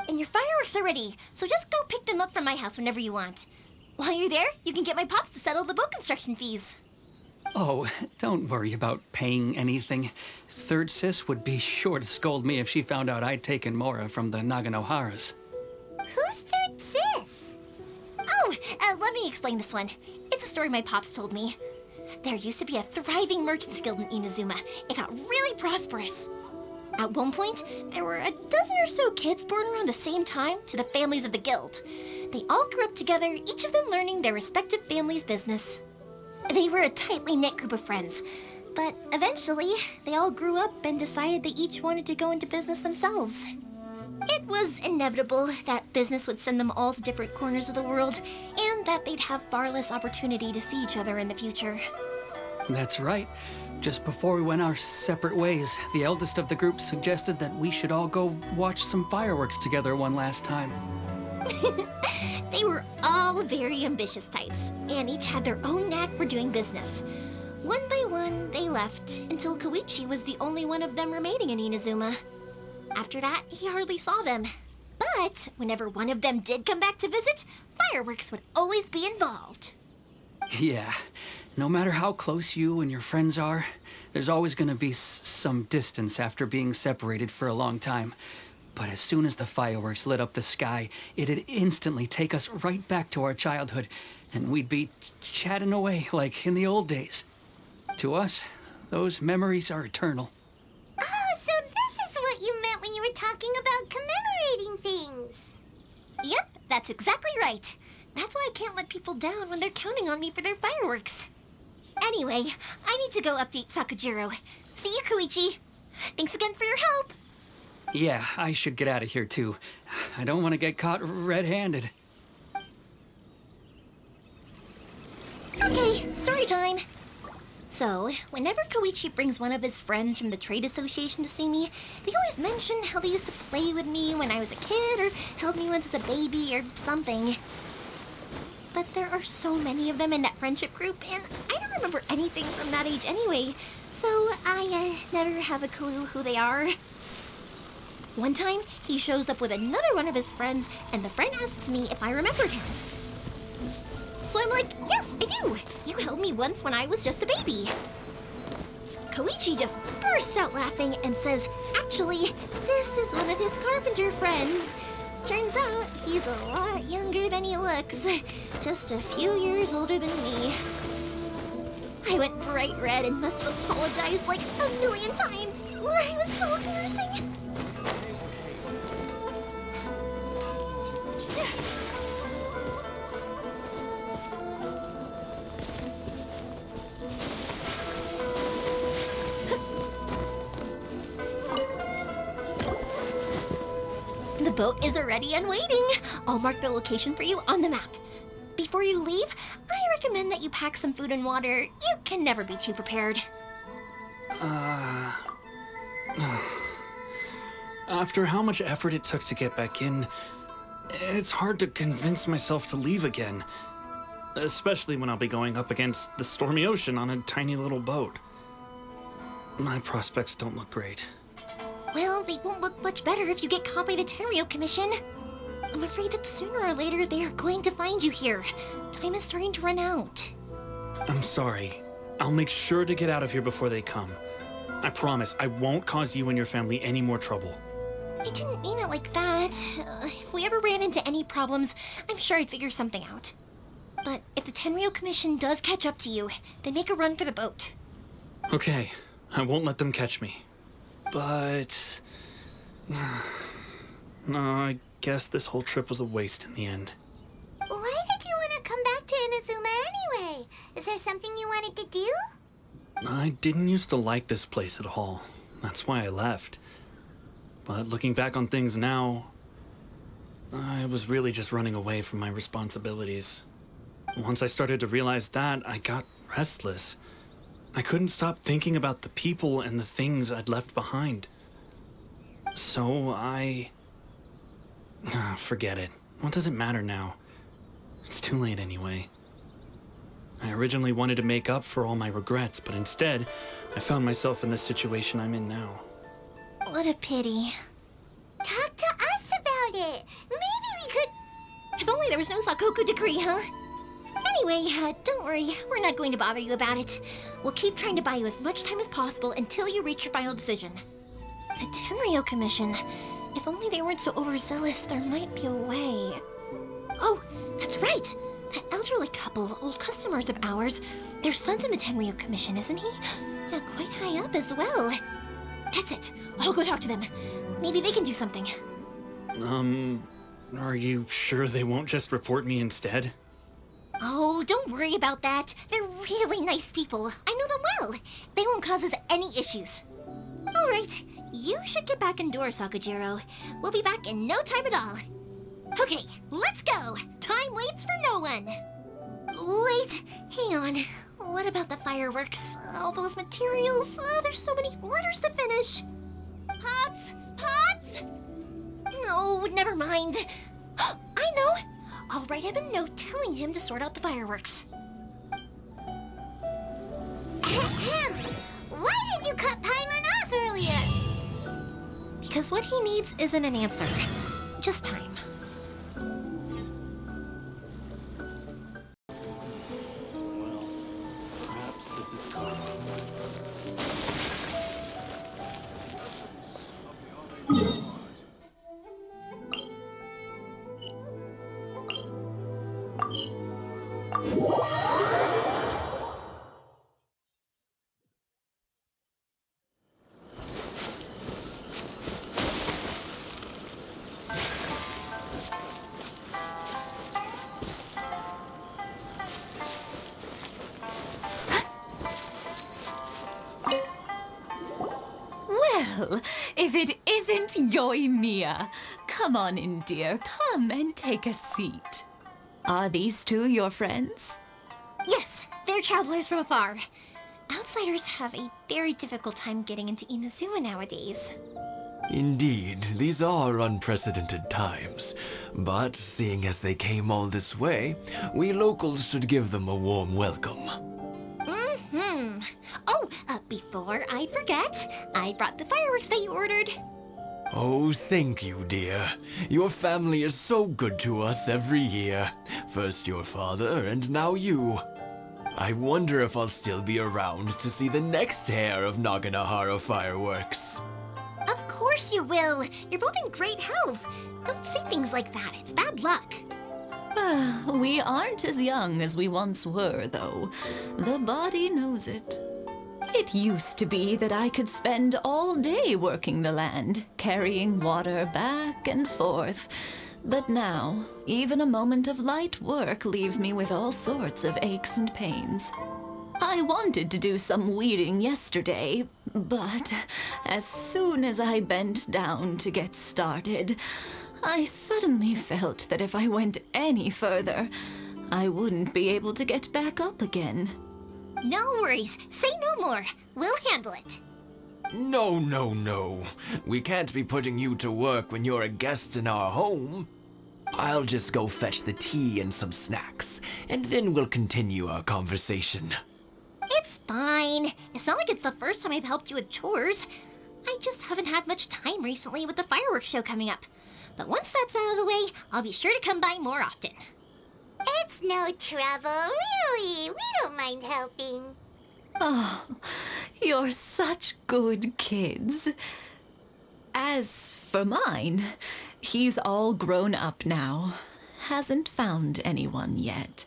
And your fireworks are ready, so just go pick them up from my house whenever you want. While you're there, you can get my pops to settle the boat construction fees. Oh, don't worry about paying anything. Third Sis would be sure to scold me if she found out I'd taken Mora from the Naganoharas. Who's Third Sis? Oh, let me explain this one. It's a story my pops told me. There used to be a thriving merchants guild in Inazuma. It got really prosperous. At one point, there were a dozen or so kids born around the same time to the families of the guild. They all grew up together, each of them learning their respective family's business. They were a tightly knit group of friends, but eventually, they all grew up and decided they each wanted to go into business themselves. It was inevitable that business would send them all to different corners of the world, and that they'd have far less opportunity to see each other in the future. That's right. Just before we went our separate ways, the eldest of the group suggested that we should all go watch some fireworks together one last time. They were all very ambitious types, and each had their own knack for doing business. One by one, they left, until Koichi was the only one of them remaining in Inazuma. After that, he hardly saw them. But whenever one of them did come back to visit, fireworks would always be involved. Yeah, no matter how close you and your friends are, there's always gonna be some distance after being separated for a long time. But as soon as the fireworks lit up the sky, it'd instantly take us right back to our childhood, and we'd be chatting away like in the old days. To us, Those memories are eternal. Oh, so this is what you meant when you were talking about commemorating things. Yep, that's exactly right. That's why I can't let people down when they're counting on me for their fireworks. Anyway, I need to go update Sakujiro. See you, Koichi. Thanks again for your help. Yeah, I should get out of here too. I don't want to get caught red-handed. Okay, story time. So, whenever Koichi brings one of his friends from the trade association to see me, they always mention how they used to play with me when I was a kid or held me once as a baby or something. But there are so many of them in that friendship group, and I don't remember anything from that age anyway, so I never have a clue who they are. One time, he shows up with another one of his friends, and the friend asks me if I remembered him. So I'm like, yes, I do. You held me once when I was just a baby. Koichi just bursts out laughing and says, actually, this is one of his carpenter friends. Turns out he's a lot younger than he looks. Just a few years older than me. I went bright red and must have apologized like a million times. I was so embarrassing. The boat is ready and waiting. I'll mark the location for you on the map. Before you leave, I recommend that you pack some food and water. You can never be too prepared. After how much effort it took to get back in, it's hard to convince myself to leave again. Especially when I'll be going up against the stormy ocean on a tiny little boat. My prospects don't look great. Well, they won't look much better if you get caught by the Tenryou Commission. I'm afraid that sooner or later they are going to find you here. Time is starting to run out. I'm sorry. I'll make sure to get out of here before they come. I promise I won't cause you and your family any more trouble. I didn't mean it like that. If we ever ran into any problems, I'm sure I'd figure something out. But if the Tenryou Commission does catch up to you, then make a run for the boat. Okay, I won't let them catch me. But... no, I guess this whole trip was a waste in the end. Why did you want to come back to Inazuma anyway? Is there something you wanted to do? I didn't used to like this place at all. That's why I left. But looking back on things now, I was really just running away from my responsibilities. Once I started to realize that, I got restless. I couldn't stop thinking about the people and the things I'd left behind. So forget it. What does it matter now? It's too late anyway. I originally wanted to make up for all my regrets, but instead, I found myself in the situation I'm in now. What a pity. Talk to us about it. Maybe we could... If only there was no Sakoku decree, huh? Anyway, don't worry. We're not going to bother you about it. We'll keep trying to buy you as much time as possible until you reach your final decision. The Tenryou Commission. If only they weren't so overzealous, there might be a way. Oh, that's right! That elderly couple, old customers of ours, their son's in the Tenryou Commission, isn't he? Yeah, quite high up as well. That's it. I'll go talk to them. Maybe they can do something. Are you sure they won't just report me instead? Oh, don't worry about that. They're really nice people. I know them well. They won't cause us any issues. All right, you should get back indoors, Sakujiro. We'll be back in no time at all. Okay, let's go. Time waits for no one. Wait, hang on. What about the fireworks? All those materials? There's so many orders to finish. Pops! Pops! No, never mind. I know. I'll write him a note telling him to sort out the fireworks. Why did you cut Paimon off earlier? Because what he needs isn't an answer, just time. Perhaps this is karma. Well, if it isn't Yoimiya. Come on in, dear. Come and take a seat. Are these two your friends? Yes, they're travelers from afar. Outsiders have a very difficult time getting into Inazuma nowadays. Indeed, these are unprecedented times. But seeing as they came all this way, we locals should give them a warm welcome. Oh, before I forget, I brought the fireworks that you ordered. Oh, thank you, dear. Your family is so good to us every year. First your father, and now you. I wonder if I'll still be around to see the next hair of Naganahara fireworks. Of course you will. You're both in great health. Don't say things like that. It's bad luck. We aren't as young as we once were, though. The body knows it. It used to be that I could spend all day working the land, carrying water back and forth. But now, even a moment of light work leaves me with all sorts of aches and pains. I wanted to do some weeding yesterday, but as soon as I bent down to get started, I suddenly felt that if I went any further, I wouldn't be able to get back up again. No worries. Say no more. We'll handle it. No, no, no. We can't be putting you to work when you're a guest in our home. I'll just go fetch the tea and some snacks, and then we'll continue our conversation. It's fine. It's not like it's the first time I've helped you with chores. I just haven't had much time recently with the fireworks show coming up. But once that's out of the way, I'll be sure to come by more often. It's no trouble, really. We don't mind helping. Oh, you're such good kids. As for mine, he's all grown up now. Hasn't found anyone yet.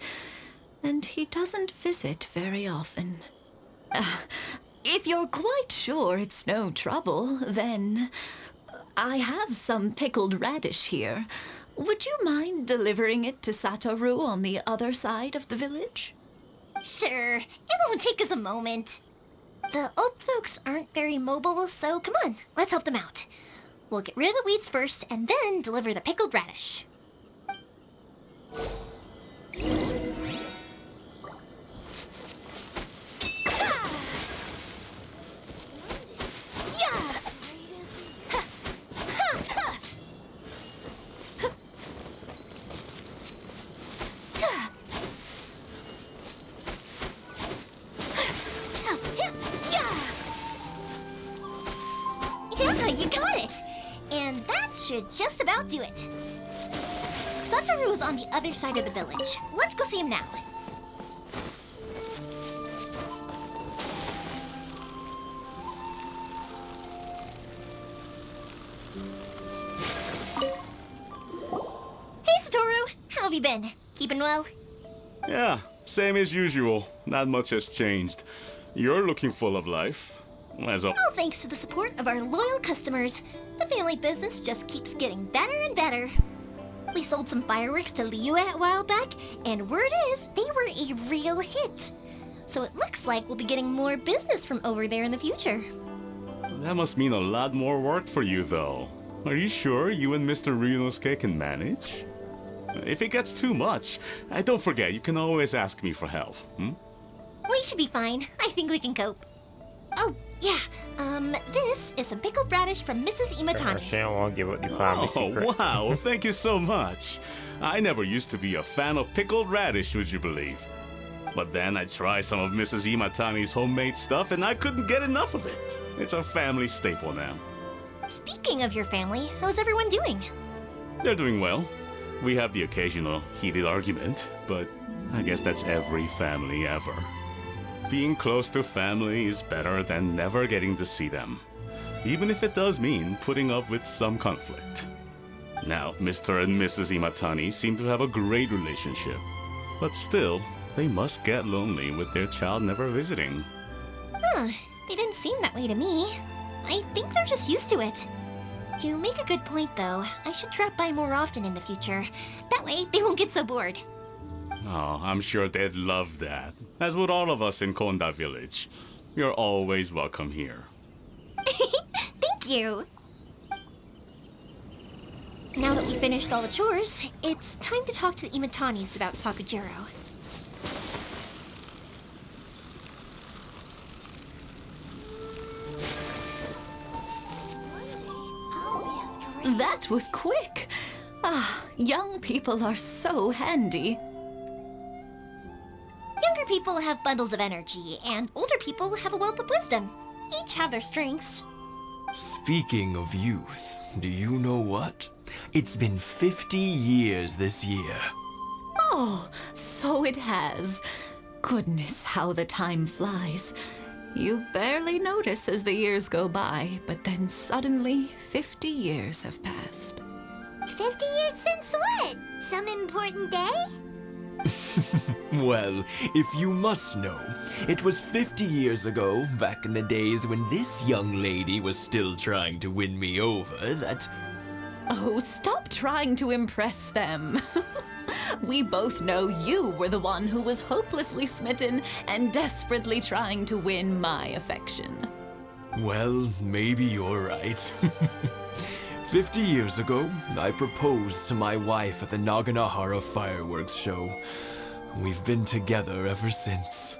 And he doesn't visit very often. If you're quite sure it's no trouble, then I have some pickled radish here. Would you mind delivering it to Satoru on the other side of the village? Sure. It won't take us a moment. The old folks aren't very mobile, so come on, let's help them out. We'll get rid of the weeds first and then deliver the pickled radish. Yeah, you got it! And that should just about do it. Satoru is on the other side of the village. Let's go see him now. Hey, Satoru! How have you been? Keeping well? Yeah, same as usual. Not much has changed. You're looking full of life. All thanks to the support of our loyal customers, the family business just keeps getting better and better. We sold some fireworks to Liyue a while back, and word is they were a real hit. So it looks like we'll be getting more business from over there in the future. That must mean a lot more work for you, though. Are you sure you and Mr. Ryunosuke can manage? If it gets too much, don't forget, you can always ask me for help, We should be fine. I think we can cope. Oh, yeah. This is some pickled radish from Mrs. Imatani. She don't want to give up the family secret. Wow, thank you so much. I never used to be a fan of pickled radish, would you believe? But then I tried some of Mrs. Imatani's homemade stuff and I couldn't get enough of it. It's a family staple now. Speaking of your family, how's everyone doing? They're doing well. We have the occasional heated argument, but I guess that's every family ever. Being close to family is better than never getting to see them, even if it does mean putting up with some conflict. Now, Mr. and Mrs. Imatani seem to have a great relationship, but still, they must get lonely with their child never visiting. They didn't seem that way to me. I think they're just used to it. You make a good point, though. I should drop by more often in the future. That way, they won't get so bored. Oh, I'm sure they'd love that, as would all of us in Konda Village. You're always welcome here. Thank you. Now that we finished all the chores, it's time to talk to the Imatanis about Sakujiro. That was quick. Ah, young people are so handy. Younger people have bundles of energy, and older people have a wealth of wisdom. Each have their strengths. Speaking of youth, do you know what? It's been 50 years this year. Oh, so it has. Goodness, how the time flies. You barely notice as the years go by, but then suddenly 50 years have passed. 50 years since what? Some important day? Well, if you must know, it was 50 years ago, back in the days when this young lady was still trying to win me over, that... Oh, stop trying to impress them. We both know you were the one who was hopelessly smitten and desperately trying to win my affection. Well, maybe you're right. 50 years ago, I proposed to my wife at the Naganahara fireworks show. We've been together ever since.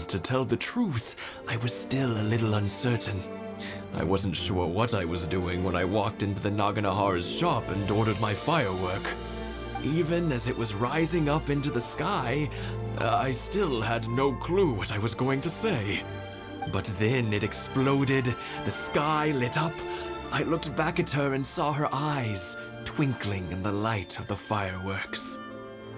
To tell the truth, I was still a little uncertain. I wasn't sure what I was doing when I walked into the Naganahara's shop and ordered my firework. Even as it was rising up into the sky, I still had no clue what I was going to say. But then it exploded, the sky lit up. I looked back at her and saw her eyes twinkling in the light of the fireworks.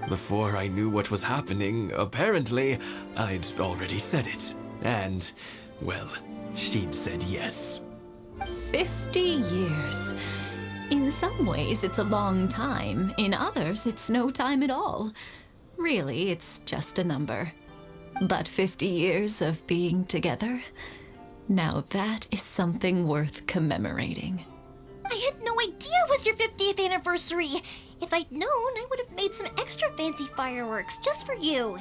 Before I knew what was happening, apparently, I'd already said it. And, well, she'd said yes. 50 years. In some ways, it's a long time. In others, it's no time at all. Really, it's just a number. But 50 years of being together? Now that is something worth commemorating. I had no idea it was your 50th anniversary. If I'd known, I would have made some extra fancy fireworks just for you.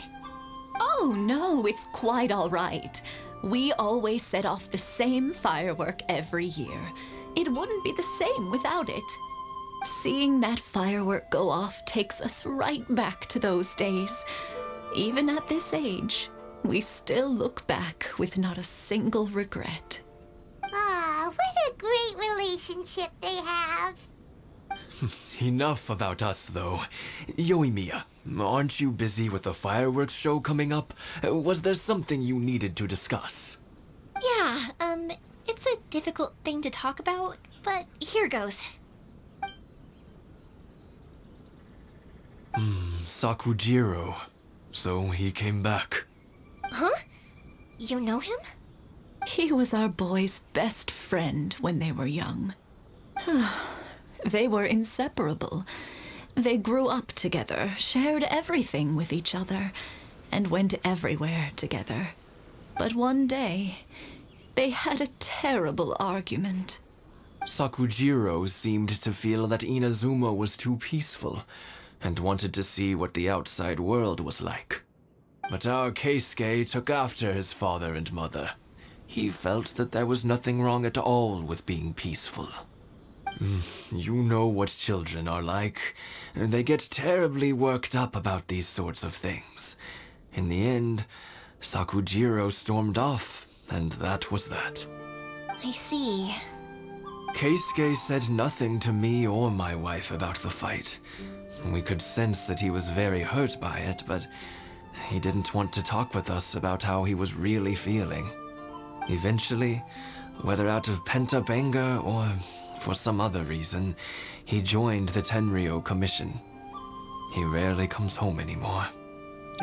Oh no, it's quite all right. We always set off the same firework every year. It wouldn't be the same without it. Seeing that firework go off takes us right back to those days. Even at this age, we still look back with not a single regret. Ah, what a great relationship they have. Enough about us, though. Yoimiya, aren't you busy with the fireworks show coming up? Was there something you needed to discuss? Yeah, it's a difficult thing to talk about, but here goes. Sakujiro. So he came back. Huh? You know him? He was our boy's best friend when they were young. They were inseparable. They grew up together, shared everything with each other, and went everywhere together. But one day, they had a terrible argument. Sakujiro seemed to feel that Inazuma was too peaceful, and wanted to see what the outside world was like. But our Keisuke took after his father and mother. He felt that there was nothing wrong at all with being peaceful. You know what children are like. They get terribly worked up about these sorts of things. In the end, Sakujiro stormed off, and that was that. I see. Keisuke said nothing to me or my wife about the fight. We could sense that he was very hurt by it, but he didn't want to talk with us about how he was really feeling. Eventually, whether out of pent-up anger or for some other reason, he joined the Tenryo Commission. He rarely comes home anymore.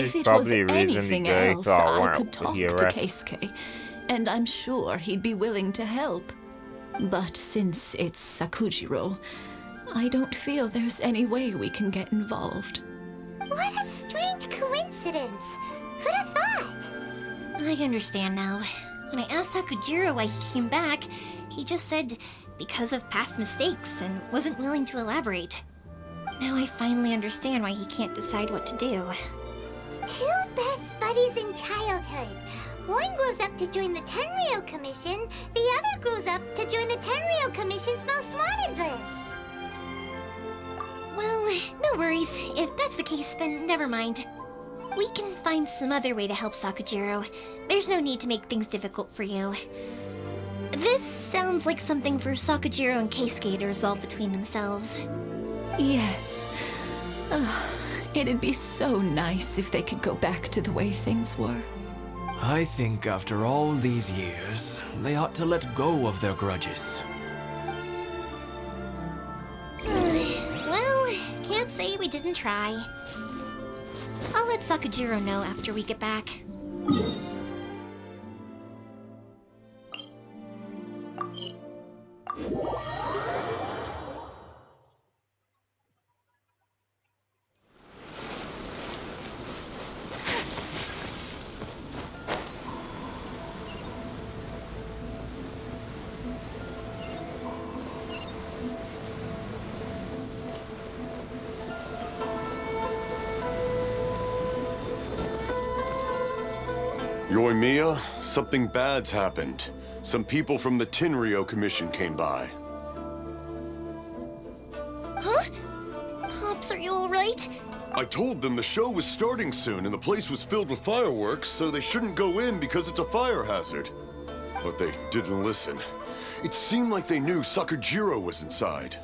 If it was Probably a reason anything the guy else, thought I went could with talk the to arrest. Keisuke, and I'm sure he'd be willing to help. But since it's Sakujiro, I don't feel there's any way we can get involved. What a strange coincidence. Who'd have thought? I understand now. When I asked Sakujiro why he came back, he just said because of past mistakes and wasn't willing to elaborate. Now I finally understand why he can't decide what to do. Two best buddies in childhood. One grows up to join the Tenryou Commission, the other grows up to join the Tenryou Commission's most wanted list. Well, no worries. If that's the case, then never mind. We can find some other way to help Sakujiro. There's no need to make things difficult for you. This sounds like something for Sakujiro and Keisuke to resolve between themselves. Yes. It'd be so nice if they could go back to the way things were. I think after all these years, they ought to let go of their grudges. Well, can't say we didn't try. I'll let Sakujiro know after we get back. Yoimiya, something bad's happened. Some people from the Tenryou Commission came by. Huh? Pops, are you alright? I told them the show was starting soon and the place was filled with fireworks, so they shouldn't go in because it's a fire hazard. But they didn't listen. It seemed like they knew Sakujiro was inside.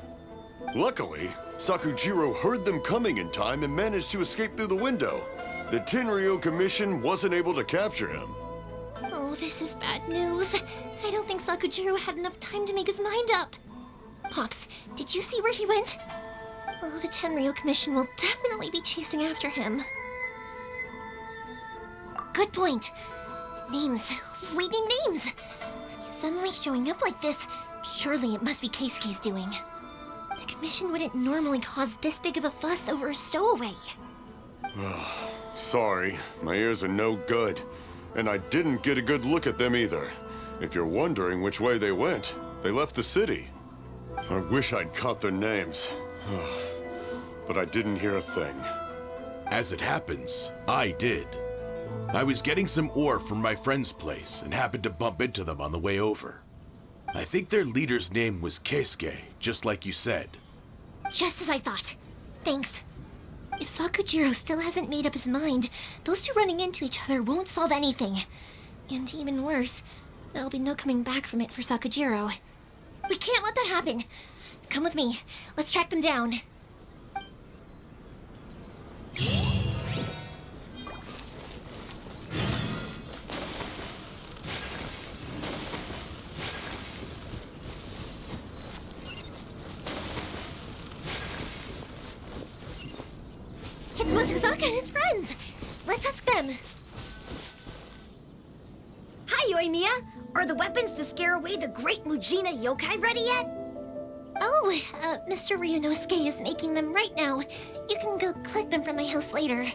Luckily, Sakujiro heard them coming in time and managed to escape through the window. The Tenryou Commission wasn't able to capture him. Oh, this is bad news. I don't think Sakujiro had enough time to make his mind up. Pops, did you see where he went? Oh, the Tenryou Commission will definitely be chasing after him. Good point. Names. We need names. He's suddenly showing up like this. Surely it must be Keisuke's doing. The Commission wouldn't normally cause this big of a fuss over a stowaway. Sorry, my ears are no good. And I didn't get a good look at them either. If you're wondering which way they went, they left the city. I wish I'd caught their names. But I didn't hear a thing. As it happens, I did. I was getting some ore from my friend's place and happened to bump into them on the way over. I think their leader's name was Keisuke, just like you said. Just as I thought. Thanks. If Sakujiro still hasn't made up his mind, those two running into each other won't solve anything. And even worse, there'll be no coming back from it for Sakujiro. We can't let that happen. Come with me. Let's track them down. It's Mochizaka and his friends. Let's ask them. Hi, Yoimiya. Are the weapons to scare away the great Mujina yokai ready yet? Oh, Mr. Ryunosuke is making them right now. You can go collect them from my house later.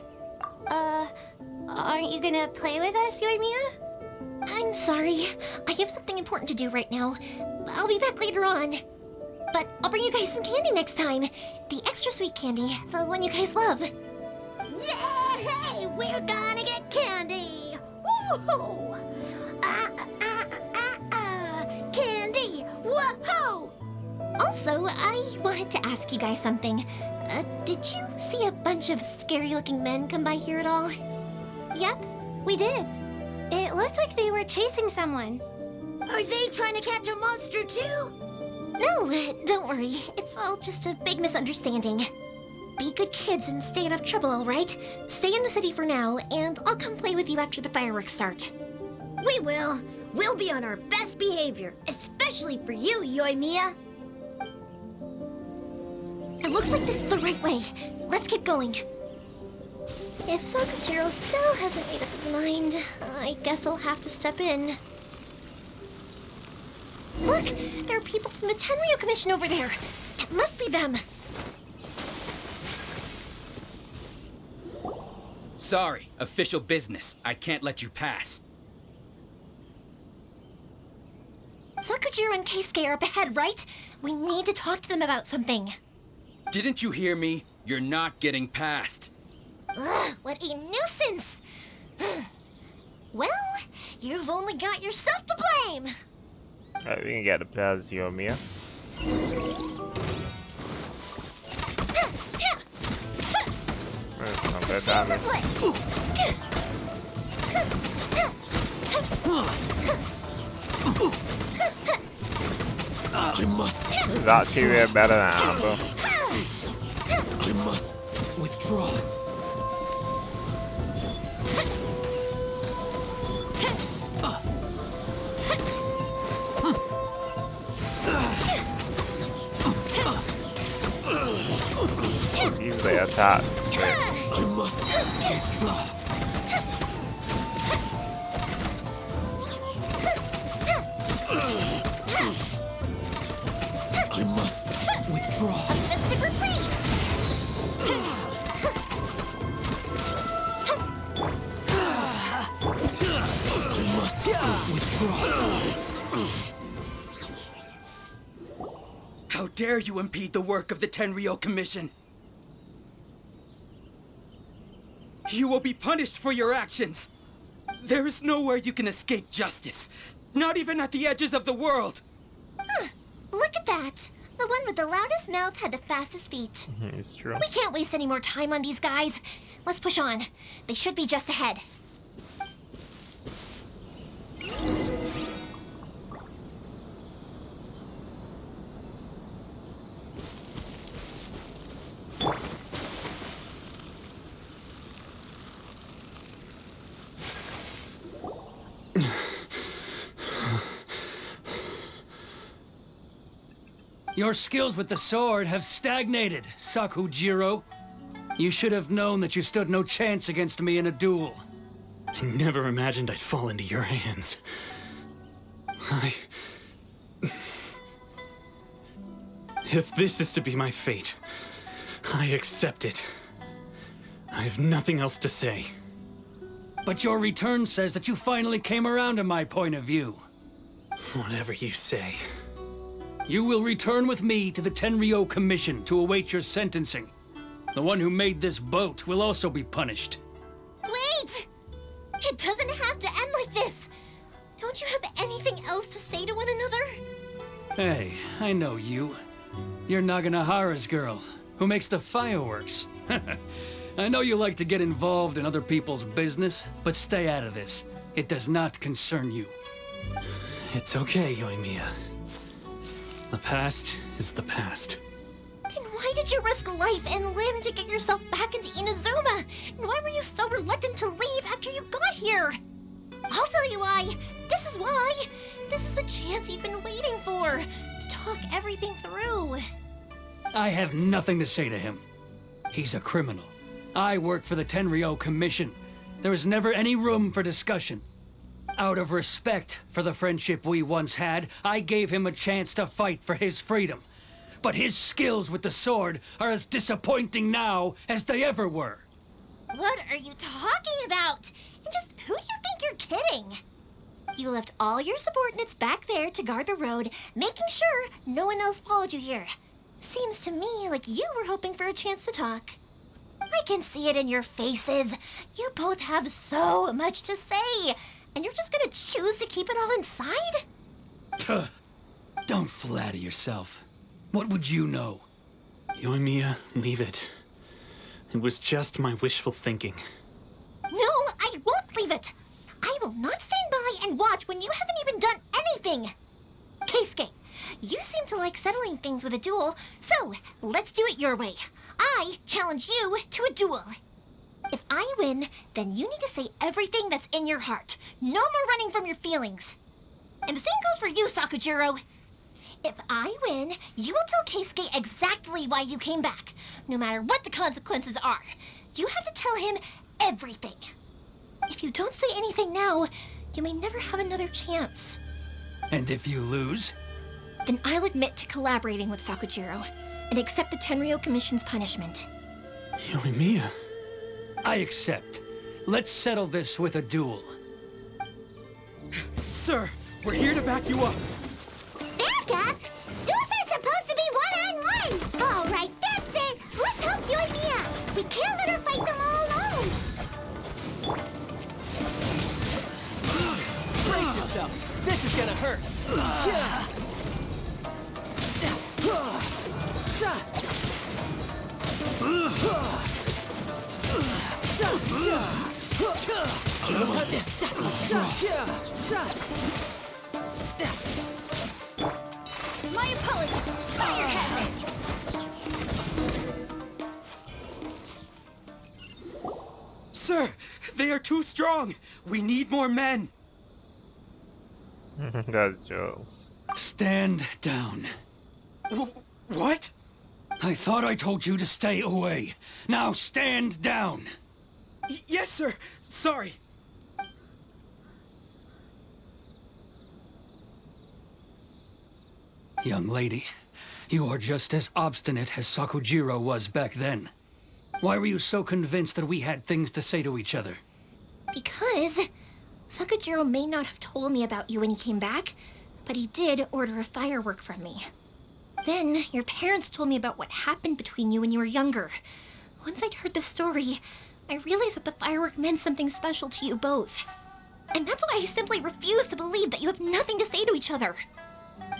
Aren't you gonna play with us, Yoimiya? I'm sorry. I have something important to do right now. I'll be back later on. But I'll bring you guys some candy next time. The extra sweet candy, the one you guys love. Yay! We're gonna get candy! Woohoo! Candy! Whoa! Also, I wanted to ask you guys something. Did you see a bunch of scary-looking men come by here at all? Yep, we did. It looked like they were chasing someone. Are they trying to catch a monster too? No, don't worry. It's all just a big misunderstanding. Be good kids and stay out of trouble, all right? Stay in the city for now, and I'll come play with you after the fireworks start. We will. We'll be on our best behavior, especially for you, Yoimiya. It looks like this is the right way. Let's get going. If Sakujiro still hasn't made up his mind, I guess I'll have to step in. Look! There are people from the Tenryou Commission over there! It must be them! Sorry, official business. I can't let you pass. Sakujiro and Keisuke are up ahead, right? We need to talk to them about something. Didn't you hear me? You're not getting past. Ugh, what a nuisance! Well, You've only got yourself to blame! Alright, we can get the players, Yoimiya. Some bad damage. I must. It's actually way better than Amber. I must withdraw. Easily attacks. I must withdraw. I must withdraw. I must withdraw. How dare you impede the work of the Tenryou Commission? You will be punished for your actions. There is nowhere you can escape justice. Not even at the edges of the world. Look at that. The one with the loudest mouth had the fastest feet. It's true. We can't waste any more time on these guys. Let's push on. They should be just ahead. Your skills with the sword have stagnated, Sakujiro. You should have known that you stood no chance against me in a duel. I never imagined I'd fall into your hands. If this is to be my fate, I accept it. I have nothing else to say. But your return says that you finally came around to my point of view. Whatever you say. You will return with me to the Tenryou Commission to await your sentencing. The one who made this boat will also be punished. Wait! It doesn't have to end like this! Don't you have anything else to say to one another? Hey, I know you. You're Naganahara's girl, who makes the fireworks. I know you like to get involved in other people's business, but stay out of this. It does not concern you. It's okay, Yoimiya. The past is the past. Then why did you risk life and limb to get yourself back into Inazuma? And why were you so reluctant to leave after you got here? I'll tell you why. This is why. This is the chance you've been waiting for. To talk everything through. I have nothing to say to him. He's a criminal. I work for the Tenryou Commission. There is never any room for discussion. Out of respect for the friendship we once had, I gave him a chance to fight for his freedom. But his skills with the sword are as disappointing now as they ever were. What are you talking about? And just who do you think you're kidding? You left all your subordinates back there to guard the road, making sure no one else followed you here. Seems to me like you were hoping for a chance to talk. I can see it in your faces. You both have so much to say. And you're just gonna choose to keep it all inside? Don't flatter yourself. What would you know? Yoimiya, leave it. It was just my wishful thinking. No, I won't leave it. I will not stand by and watch when you haven't even done anything. Keisuke, you seem to like settling things with a duel, so let's do it your way. I challenge you to a duel. If I win, then you need to say everything that's in your heart. No more running from your feelings. And the same goes for you, Sakujiro. If I win, you will tell Keisuke exactly why you came back, no matter what the consequences are. You have to tell him everything. If you don't say anything now, you may never have another chance. And if you lose? Then I'll admit to collaborating with Sakujiro and accept the Tenryou Commission's punishment. Yoimiya. I accept. Let's settle this with a duel. Sir, we're here to back you up. Back up? Duels are supposed to be one-on-one! All right, that's it! Let's help Yoimiya! We can't let her fight them all alone! gonna hurt. My apologies, fire hazard! Sir, they are too strong. We need more men. That's jokes. Stand down. What? I thought I told you to stay away. Now stand down. Yes, sir. Sorry. Young lady, you are just as obstinate as Sakujiro was back then. Why were you so convinced that we had things to say to each other? Because Sakujiro may not have told me about you when he came back, but he did order a firework from me. Then your parents told me about what happened between you when you were younger. Once I'd heard the story, I realized that the firework meant something special to you both. And that's why I simply refuse to believe that you have nothing to say to each other.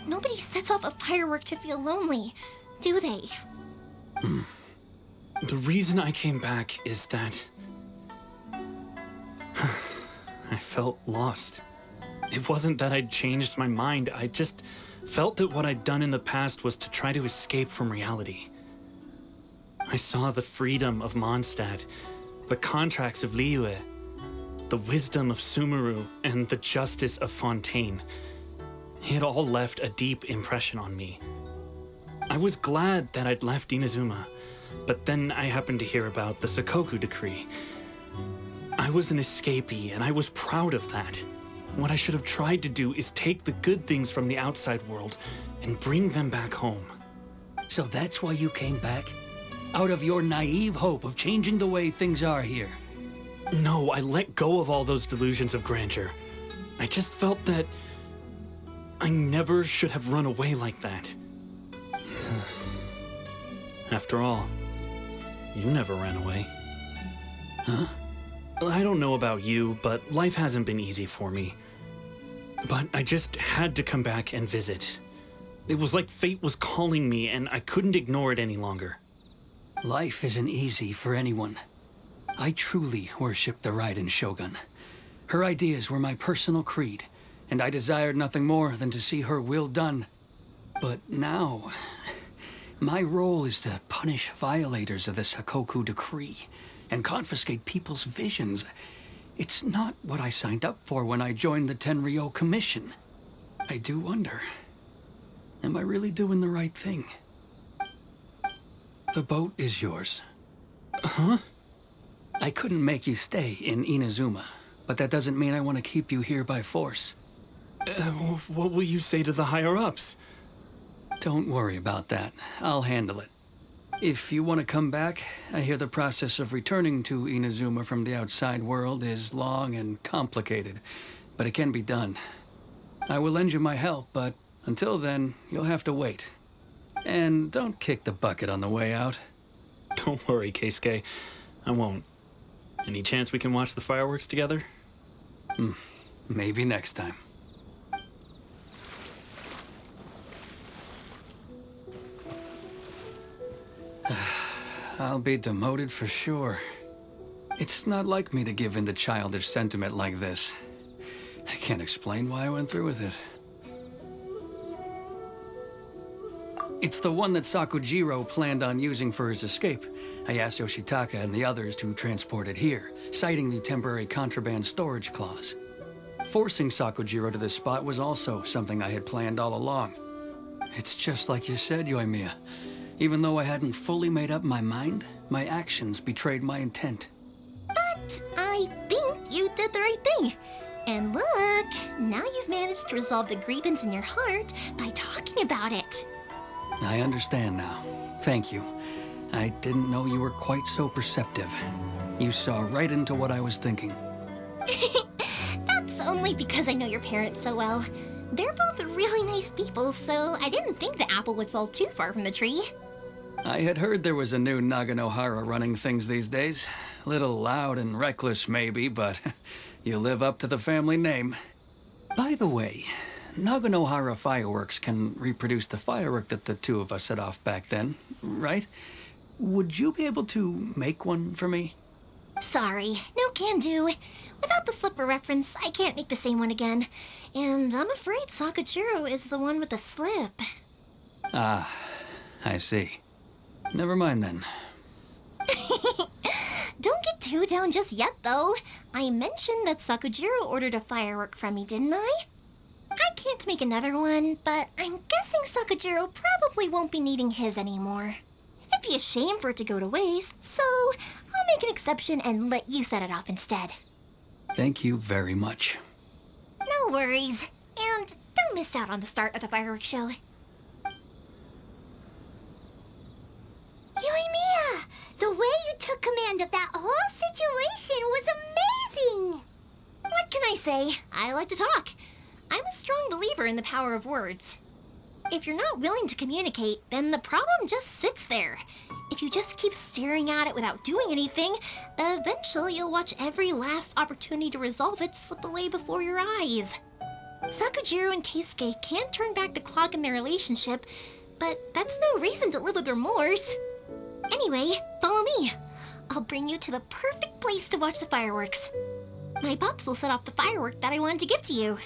Nobody sets off a firework to feel lonely, do they? The reason I came back is that I felt lost. It wasn't that I'd changed my mind, I just felt that what I'd done in the past was to try to escape from reality. I saw the freedom of Mondstadt, the contracts of Liyue, the wisdom of Sumeru, and the justice of Fontaine. It all left a deep impression on me. I was glad that I'd left Inazuma, but then I happened to hear about the Sakoku decree. I was an escapee, and I was proud of that. What I should have tried to do is take the good things from the outside world and bring them back home. So that's why you came back? Out of your naive hope of changing the way things are here? No, I let go of all those delusions of grandeur. I just felt that I never should have run away like that. After all, you never ran away. Huh? I don't know about you, but life hasn't been easy for me. But I just had to come back and visit. It was like fate was calling me, and I couldn't ignore it any longer. Life isn't easy for anyone. I truly worship the Raiden Shogun. Her ideas were my personal creed, and I desired nothing more than to see her will done. But now, my role is to punish violators of the Sakoku decree and confiscate people's visions. It's not what I signed up for when I joined the Tenryo Commission. I do wonder, am I really doing the right thing? The boat is yours. Huh? I couldn't make you stay in Inazuma, but that doesn't mean I want to keep you here by force. What will you say to the higher-ups? Don't worry about that. I'll handle it. If you want to come back, I hear the process of returning to Inazuma from the outside world is long and complicated, but it can be done. I will lend you my help, but until then, you'll have to wait. And don't kick the bucket on the way out. Don't worry, Keisuke. I won't. Any chance we can watch the fireworks together? Maybe next time. I'll be demoted for sure. It's not like me to give in to childish sentiment like this. I can't explain why I went through with it. It's the one that Sakujiro planned on using for his escape. I asked Yoshitaka and the others to transport it here, citing the temporary contraband storage clause. Forcing Sakujiro to this spot was also something I had planned all along. It's just like you said, Yoimiya. Even though I hadn't fully made up my mind, my actions betrayed my intent. But I think you did the right thing. And look, now you've managed to resolve the grievance in your heart by talking about it. I understand now. Thank you. I didn't know you were quite so perceptive. You saw right into what I was thinking. That's only because I know your parents so well. They're both really nice people, so I didn't think the apple would fall too far from the tree. I had heard there was a new Naganohara running things these days. Little loud and reckless, maybe, but you live up to the family name. By the way, Naganohara Fireworks can reproduce the firework that the two of us set off back then, right? Would you be able to make one for me? Sorry, no can do. Without the slipper reference, I can't make the same one again. And I'm afraid Sakajiro is the one with the slip. Ah, I see. Never mind then. Don't get too down just yet, though. I mentioned that Sakajiro ordered a firework from me, didn't I? I can't make another one, but I'm guessing Sakajiro probably won't be needing his anymore. It'd be a shame for it to go to waste, so I'll make an exception and let you set it off instead. Thank you very much. No worries. And don't miss out on the start of the fireworks show. Yoimiya, the way you took command of that whole situation was amazing! What can I say? I like to talk. I'm a strong believer in the power of words. If you're not willing to communicate, then the problem just sits there. If you just keep staring at it without doing anything, eventually you'll watch every last opportunity to resolve it slip away before your eyes. Sakajiro and Keisuke can't turn back the clock in their relationship, but that's no reason to live with remorse. Anyway, follow me. I'll bring you to the perfect place to watch the fireworks. My pops will set off the firework that I wanted to give to you.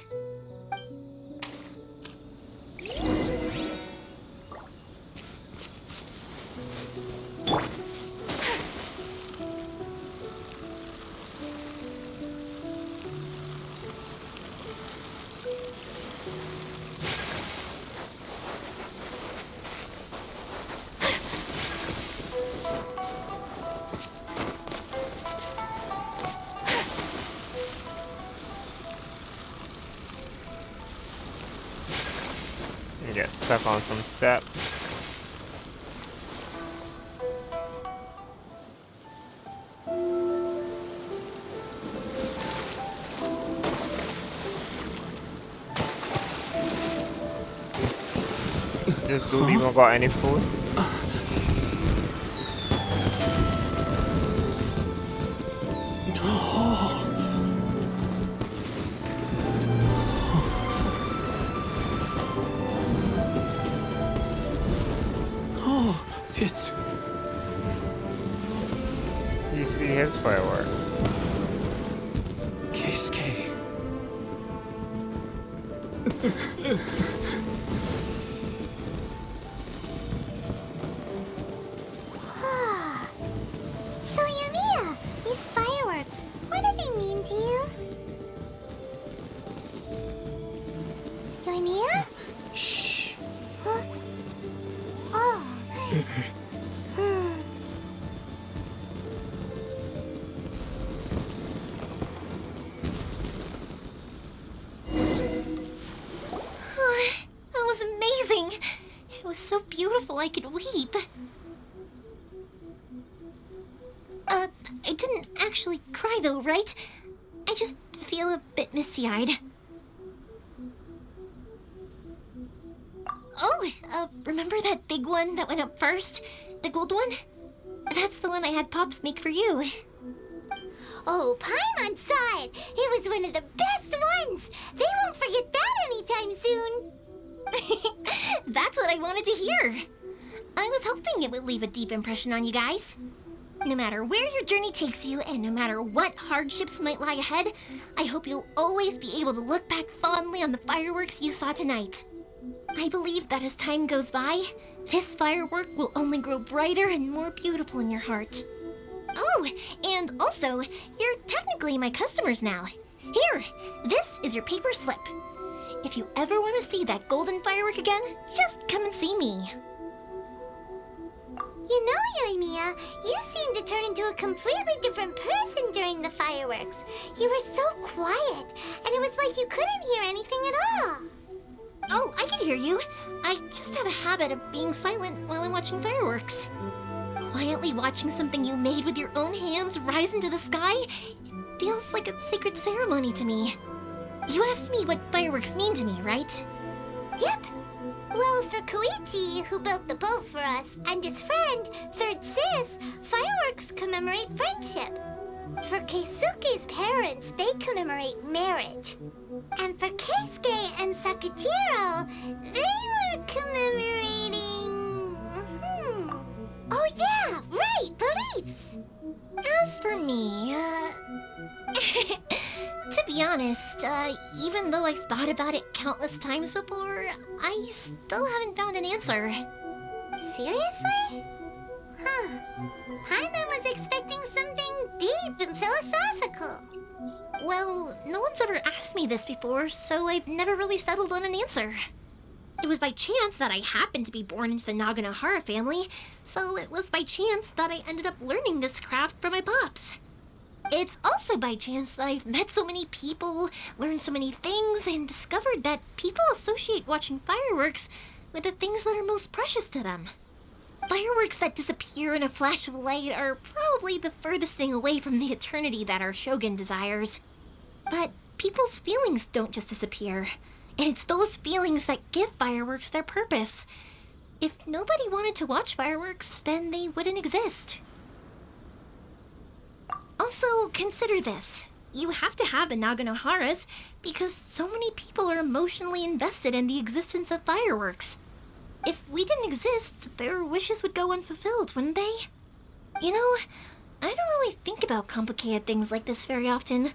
Get stuck on some steps. This dude even got any food? It's... You see his firework. Keisuke. So, Yoimiya, these fireworks, what do they mean to you? Yoimiya? Shh. Huh? Oh. That was amazing. It was so beautiful I could weep. I didn't actually cry though, right? I just feel a bit misty-eyed. Oh, remember that big one that went up first? The gold one? That's the one I had Pops make for you. Oh, Paimon saw it. It was one of the best ones. They won't forget that anytime soon. That's what I wanted to hear. I was hoping it would leave a deep impression on you guys. No matter where your journey takes you, and no matter what hardships might lie ahead, I hope you'll always be able to look back fondly on the fireworks you saw tonight. I believe that as time goes by, this firework will only grow brighter and more beautiful in your heart. Oh, and also, you're technically my customers now. Here, this is your paper slip. If you ever want to see that golden firework again, just come and see me. You know, Yoimiya, you seemed to turn into a completely different person during the fireworks. You were so quiet, and it was like you couldn't hear anything at all. Oh, I can hear you. I just have a habit of being silent while I'm watching fireworks. Quietly watching something you made with your own hands rise into the sky, it feels like a sacred ceremony to me. You asked me what fireworks mean to me, right? Yep. Well, for Koichi, who built the boat for us, and his friend, Third Sis, fireworks commemorate friendship. For Keisuke's parents, they commemorate marriage. And for Keisuke and Sakajiro, they were commemorating... Oh yeah, right, beliefs! As for me, to be honest, even though I've thought about it countless times before, I still haven't found an answer. Seriously? Huh. Paimon was expecting something deep and philosophical. Well, no one's ever asked me this before, so I've never really settled on an answer. It was by chance that I happened to be born into the Naganohara family, so it was by chance that I ended up learning this craft from my pops. It's also by chance that I've met so many people, learned so many things, and discovered that people associate watching fireworks with the things that are most precious to them. Fireworks that disappear in a flash of light are probably the furthest thing away from the eternity that our shogun desires. But people's feelings don't just disappear, and it's those feelings that give fireworks their purpose. If nobody wanted to watch fireworks, then they wouldn't exist. Also, consider this. You have to have the Naganoharas because so many people are emotionally invested in the existence of fireworks. If we didn't exist, their wishes would go unfulfilled, wouldn't they? You know, I don't really think about complicated things like this very often.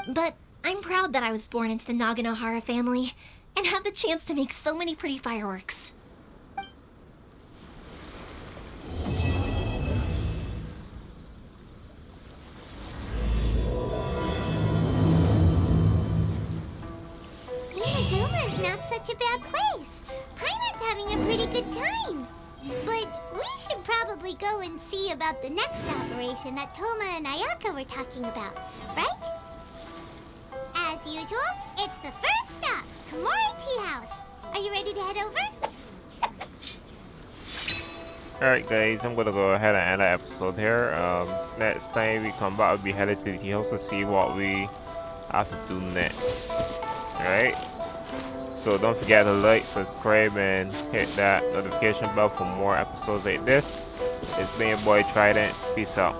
But I'm proud that I was born into the Naganohara family and have the chance to make so many pretty fireworks. Inazuma is not such a bad place. Paimon's having a pretty good time. But we should probably go and see about the next operation that Toma and Ayaka were talking about, right? As usual, it's the first stop, Komori Tea House. Are you ready to head over? Alright guys, I'm gonna go ahead and end the episode here. Next time we come back, we'll be headed to the tea house to see what we have to do next. Alright? So don't forget to like, subscribe, and hit that notification bell for more episodes like this. It's been your boy Trident. Peace out.